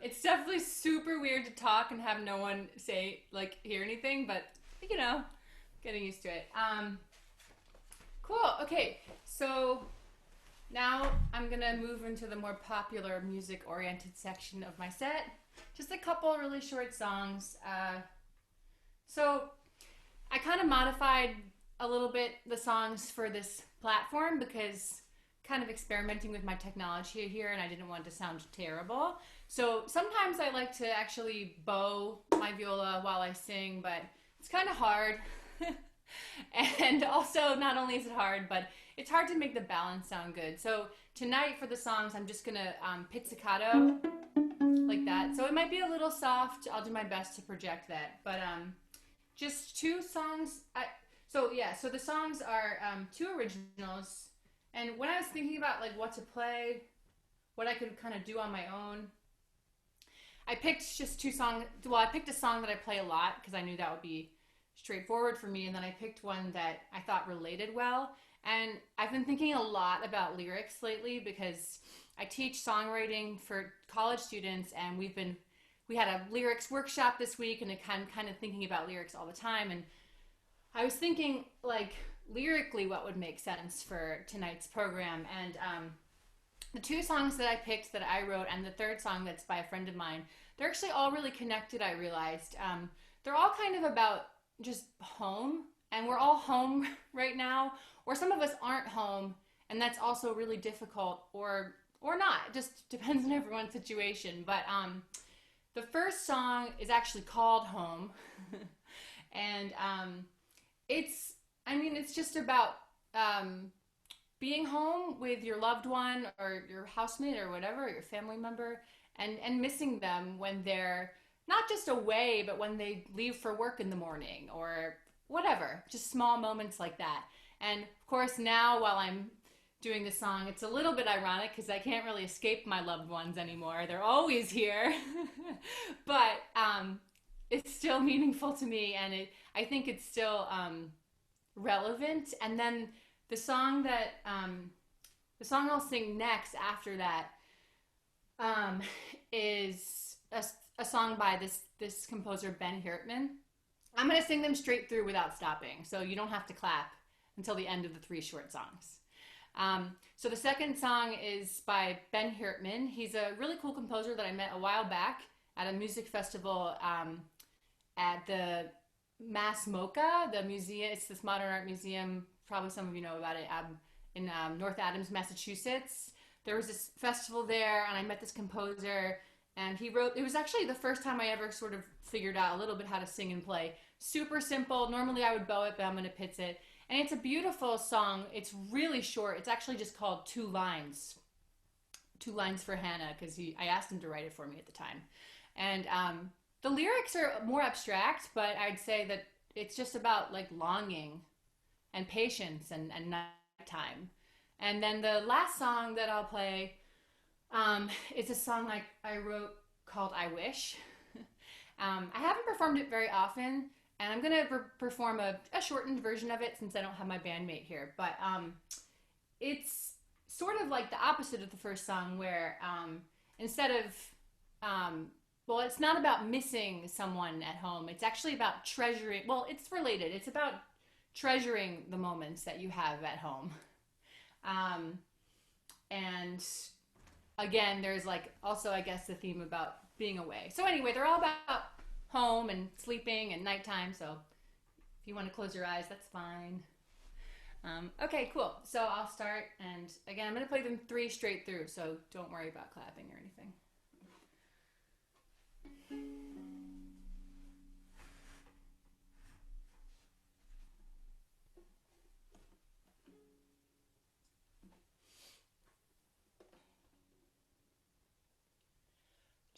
It's definitely super weird to talk and have no one hear anything, but you know, getting used to it. Cool. Okay, so now I'm gonna move into the more popular music-oriented section of my set. Just a couple really short songs. So I kind of modified a little bit the songs for this platform because kind of experimenting with my technology here and I didn't want to sound terrible. So sometimes I like to actually bow my viola while I sing, but it's kind of hard. And also, not only is it hard, but it's hard to make the balance sound good. So tonight for the songs, I'm just gonna pizzicato like that. So it might be a little soft. I'll do my best to project that. But just two songs. So the songs are two originals. And when I was thinking about like what to play, what I could kind of do on my own, I picked just two songs. Well, I picked a song that I play a lot because I knew that would be straightforward for me, and then I picked one that I thought related well. And I've been thinking a lot about lyrics lately because I teach songwriting for college students, and we had a lyrics workshop this week, and I'm kind of thinking about lyrics all the time. And I was thinking, like, lyrically, what would make sense for tonight's program. And the two songs that I picked that I wrote, and the third song that's by a friend of mine, they're actually all really connected, I realized. They're all kind of about just home, and we're all home right now, or some of us aren't home, and that's also really difficult, or not. It just depends on everyone's situation. But the first song is actually called Home. And it's just about being home with your loved one or your housemate or whatever, or your family member, and missing them when they're not just away, but when they leave for work in the morning or whatever, just small moments like that. And of course, now while I'm doing this song, it's a little bit ironic because I can't really escape my loved ones anymore. They're always here. But it's still meaningful to me, and I think it's still relevant. And then the song I'll sing next after that is a song by this composer, Ben Hirtman. I'm going to sing them straight through without stopping, so you don't have to clap until the end of the three short songs. So the second song is by Ben Hirtman. He's a really cool composer that I met a while back at a music festival at the Mass MoCA, the museum. It's this modern art museum. Probably some of you know about it, in North Adams, Massachusetts. There was this festival there, and I met this composer, and it was actually the first time I ever sort of figured out a little bit how to sing and play. Super simple. Normally I would bow it, but I'm going to pitch it. And it's a beautiful song. It's really short. It's actually just called Two Lines. Two Lines for Hannah, because I asked him to write it for me at the time. And the lyrics are more abstract, but I'd say that it's just about like longing and patience and nighttime. And then the last song that I'll play is a song I wrote called I Wish. I haven't performed it very often, and I'm going to perform a shortened version of it since I don't have my bandmate here. But it's sort of like the opposite of the first song, where instead of, it's not about missing someone at home. It's actually about treasuring. Well, it's related. It's about treasuring the moments that you have at home. And again, there's like also, I guess, the theme about being away. So anyway, they're all about home and sleeping and nighttime. So if you want to close your eyes, that's fine. Okay, cool. So I'll start. And again, I'm going to play them three straight through. So don't worry about clapping or anything.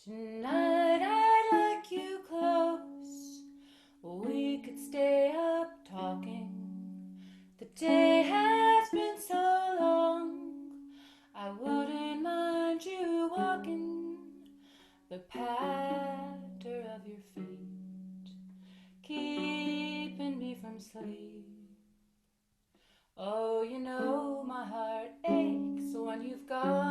Tonight I'd like you close. We could stay up talking. The day has been so long. I wouldn't mind you walking the patter of your feet, keeping me from sleep. Oh, you know my heart aches when you've gone.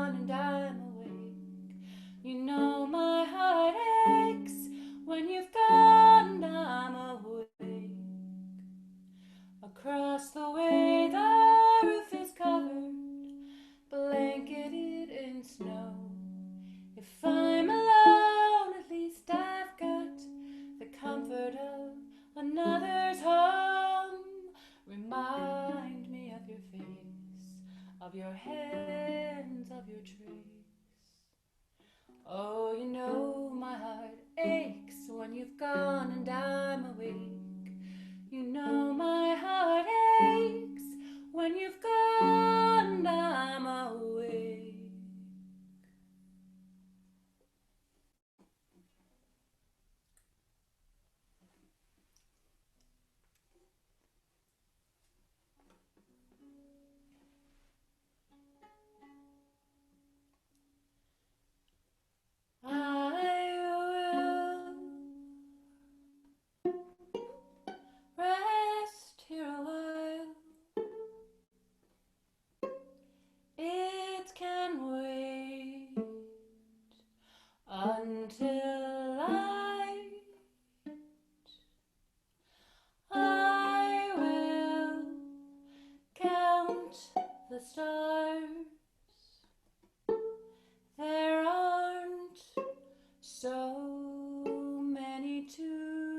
of your hands, of your trace. Oh, you know my heart aches when you've gone and I'm awake. You know my heart aches when you've gone and I'm awake. I will rest here a while. It can wait until I will count the stars. There aren't so many tonight.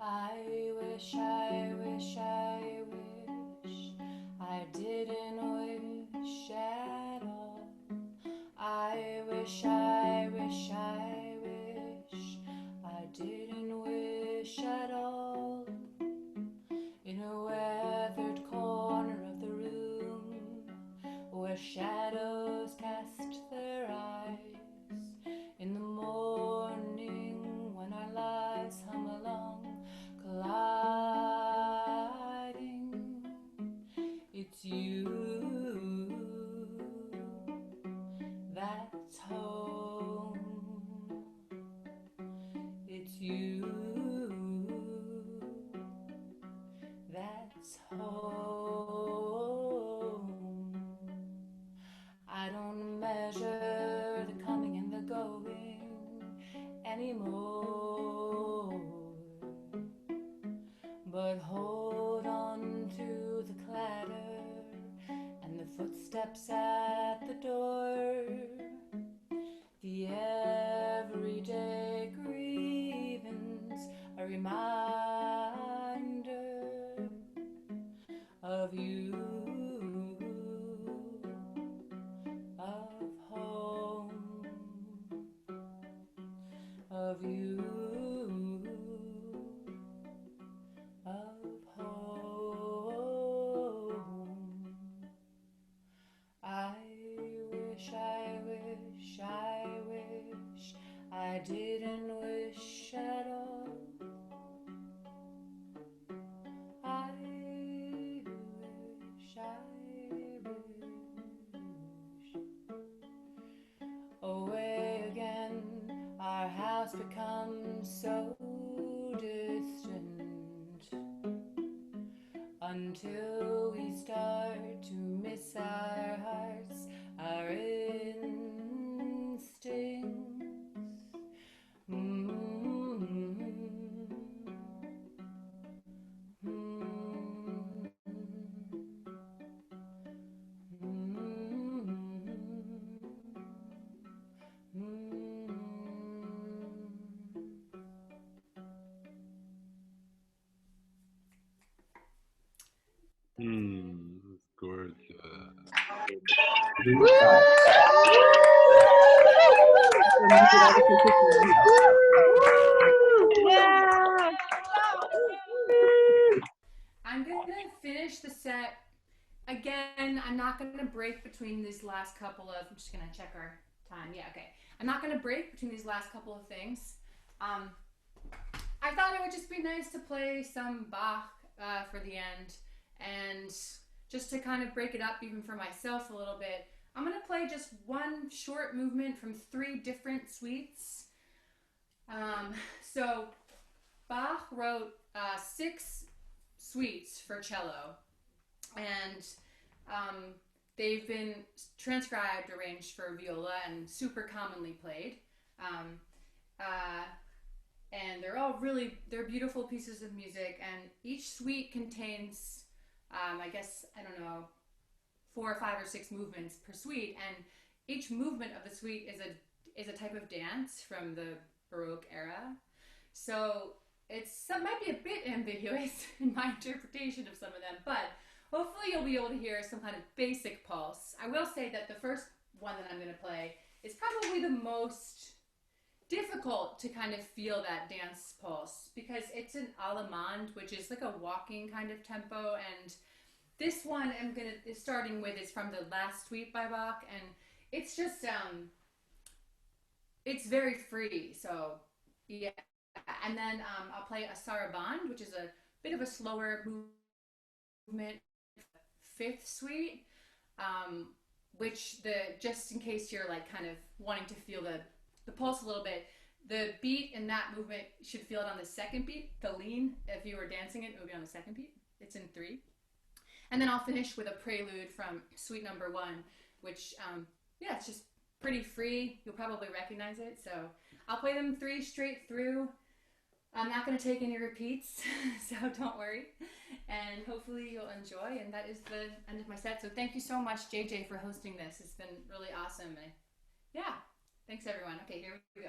I wish I didn't wish at all. I wish I didn't wish at all. In a weathered corner of the room where shadows cast their eyes, in the morning when our lives hum along, colliding, it's you that's home. It's you that's home. I don't measure the coming and the going anymore, but hold on to the clatter and the footsteps at the door. The everyday grievance, a reminder of you, of home, of you, of home. I wish I didn't wish at all. I wish away again, our house becomes so distant until we start to miss our hearts, our instincts. That's gorgeous. Yeah. I'm gonna finish the set again. I'm not gonna break between these last couple of. I'm just gonna check our time. Yeah, okay. I'm not gonna break between these last couple of things. I thought it would just be nice to play some Bach for the end, and just to kind of break it up even for myself a little bit. I'm gonna play just one short movement from 3 different suites. So Bach wrote 6 suites for cello, and they've been transcribed, arranged for viola, and super commonly played. And they're beautiful pieces of music, and each suite contains, I guess, I don't know, 4 or 5 or 6 movements per suite, and each movement of the suite is a type of dance from the Baroque era. So it might be a bit ambiguous in my interpretation of some of them, but hopefully you'll be able to hear some kind of basic pulse. I will say that the first one that I'm going to play is probably the most difficult to kind of feel that dance pulse, because it's an allemande, which is like a walking kind of tempo, and this one starting with is from the last suite by Bach, and it's just it's very free. So yeah, and then I'll play a sarabande, which is a bit of a slower movement, 5th suite, which just in case you're like kind of wanting to feel the pulse a little bit, the beat in that movement, you should feel it on the 2nd beat. The lean, if you were dancing it would be on the 2nd beat. It's in 3. And then I'll finish with a prelude from suite number 1, which, yeah, it's just pretty free. You'll probably recognize it. So I'll play them 3 straight through. I'm not going to take any repeats, so don't worry. And hopefully you'll enjoy. And that is the end of my set. So thank you so much, JJ, for hosting this. It's been really awesome. And yeah, thanks everyone. Okay, here we go.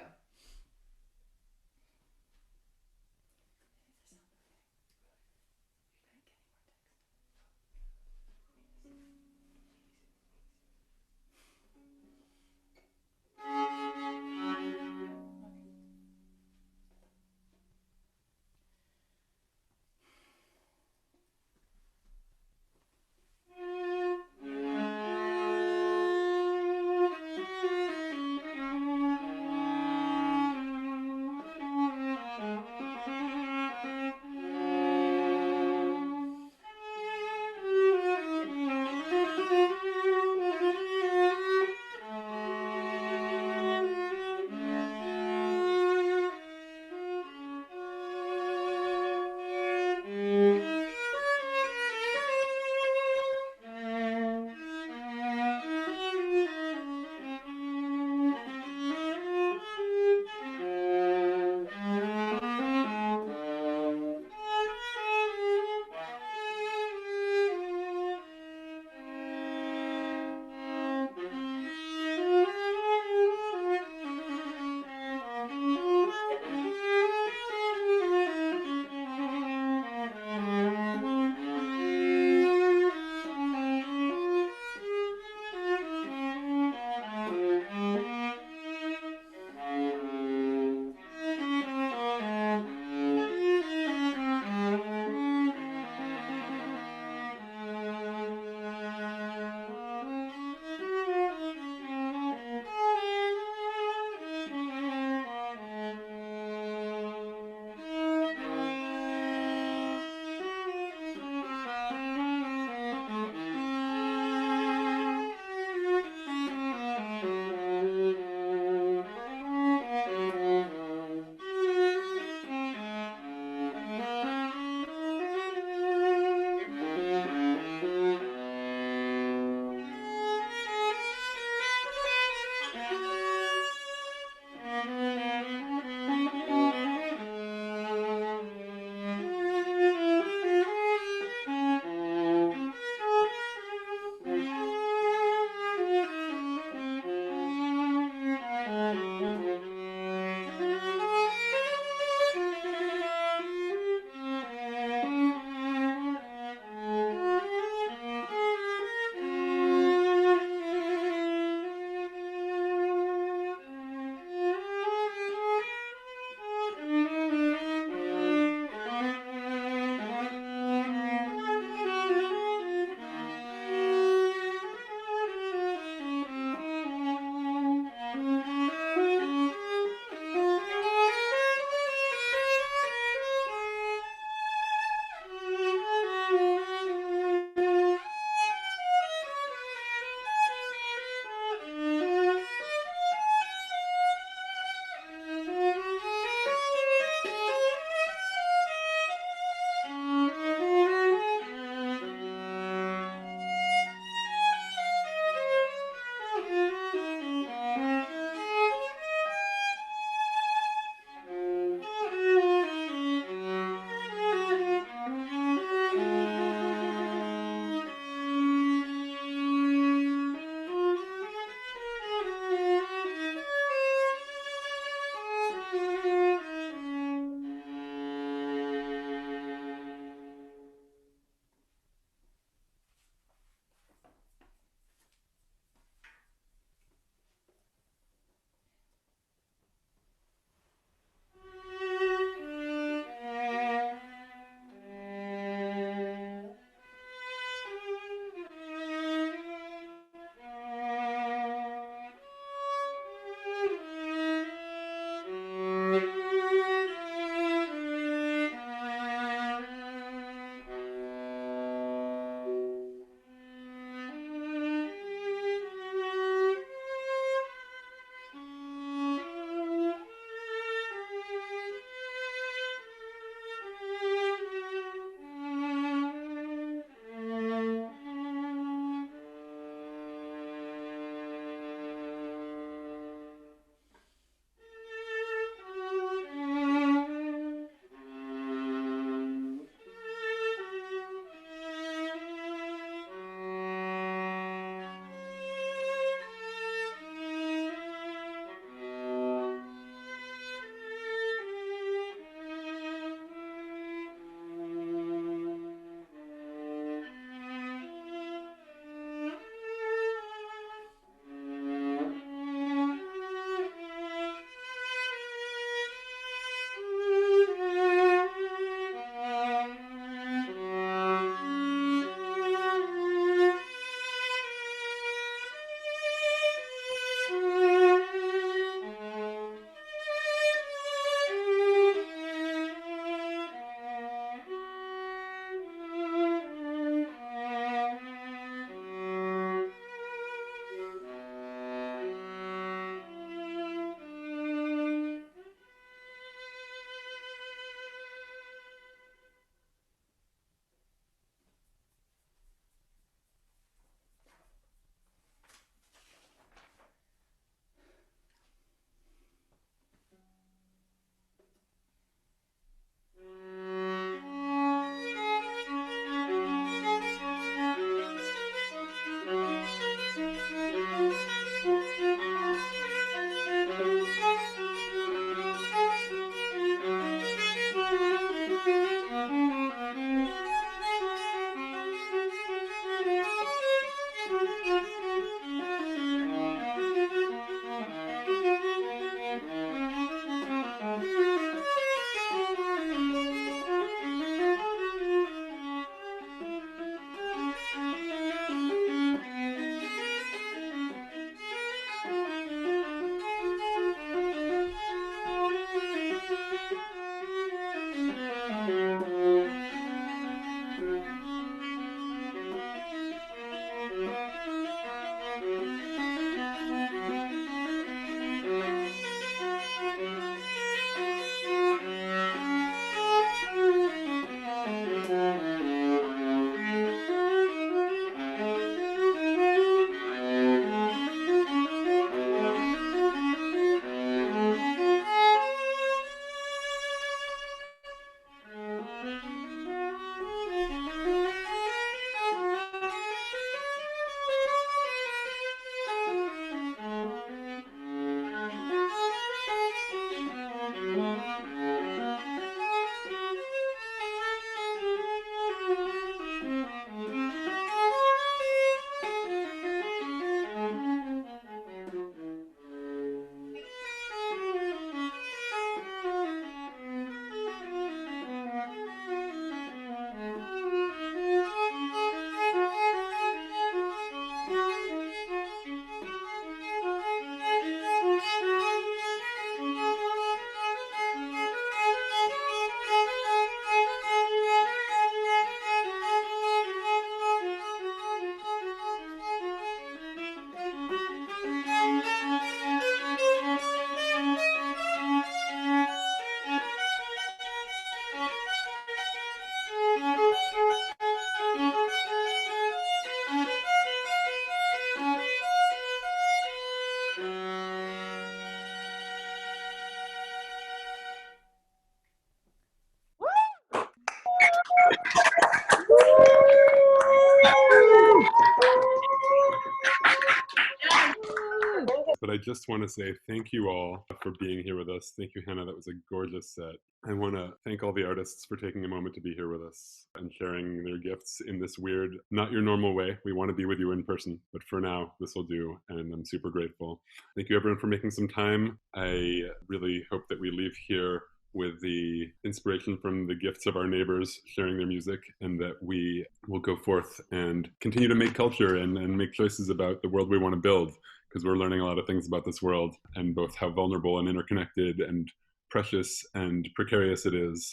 just want to say thank you all for being here with us. Thank you, Hannah. That was a gorgeous set. I want to thank all the artists for taking a moment to be here with us and sharing their gifts in this weird, not your normal way. We want to be with you in person, but for now, this will do, and I'm super grateful. Thank you, everyone, for making some time. I really hope that we leave here with the inspiration from the gifts of our neighbors sharing their music, and that we will go forth and continue to make culture and make choices about the world we want to build, because we're learning a lot of things about this world and both how vulnerable and interconnected and precious and precarious it is.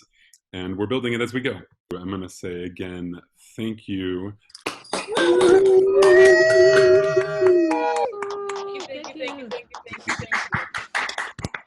And we're building it as we go. I'm going to say again, thank you. Thank you.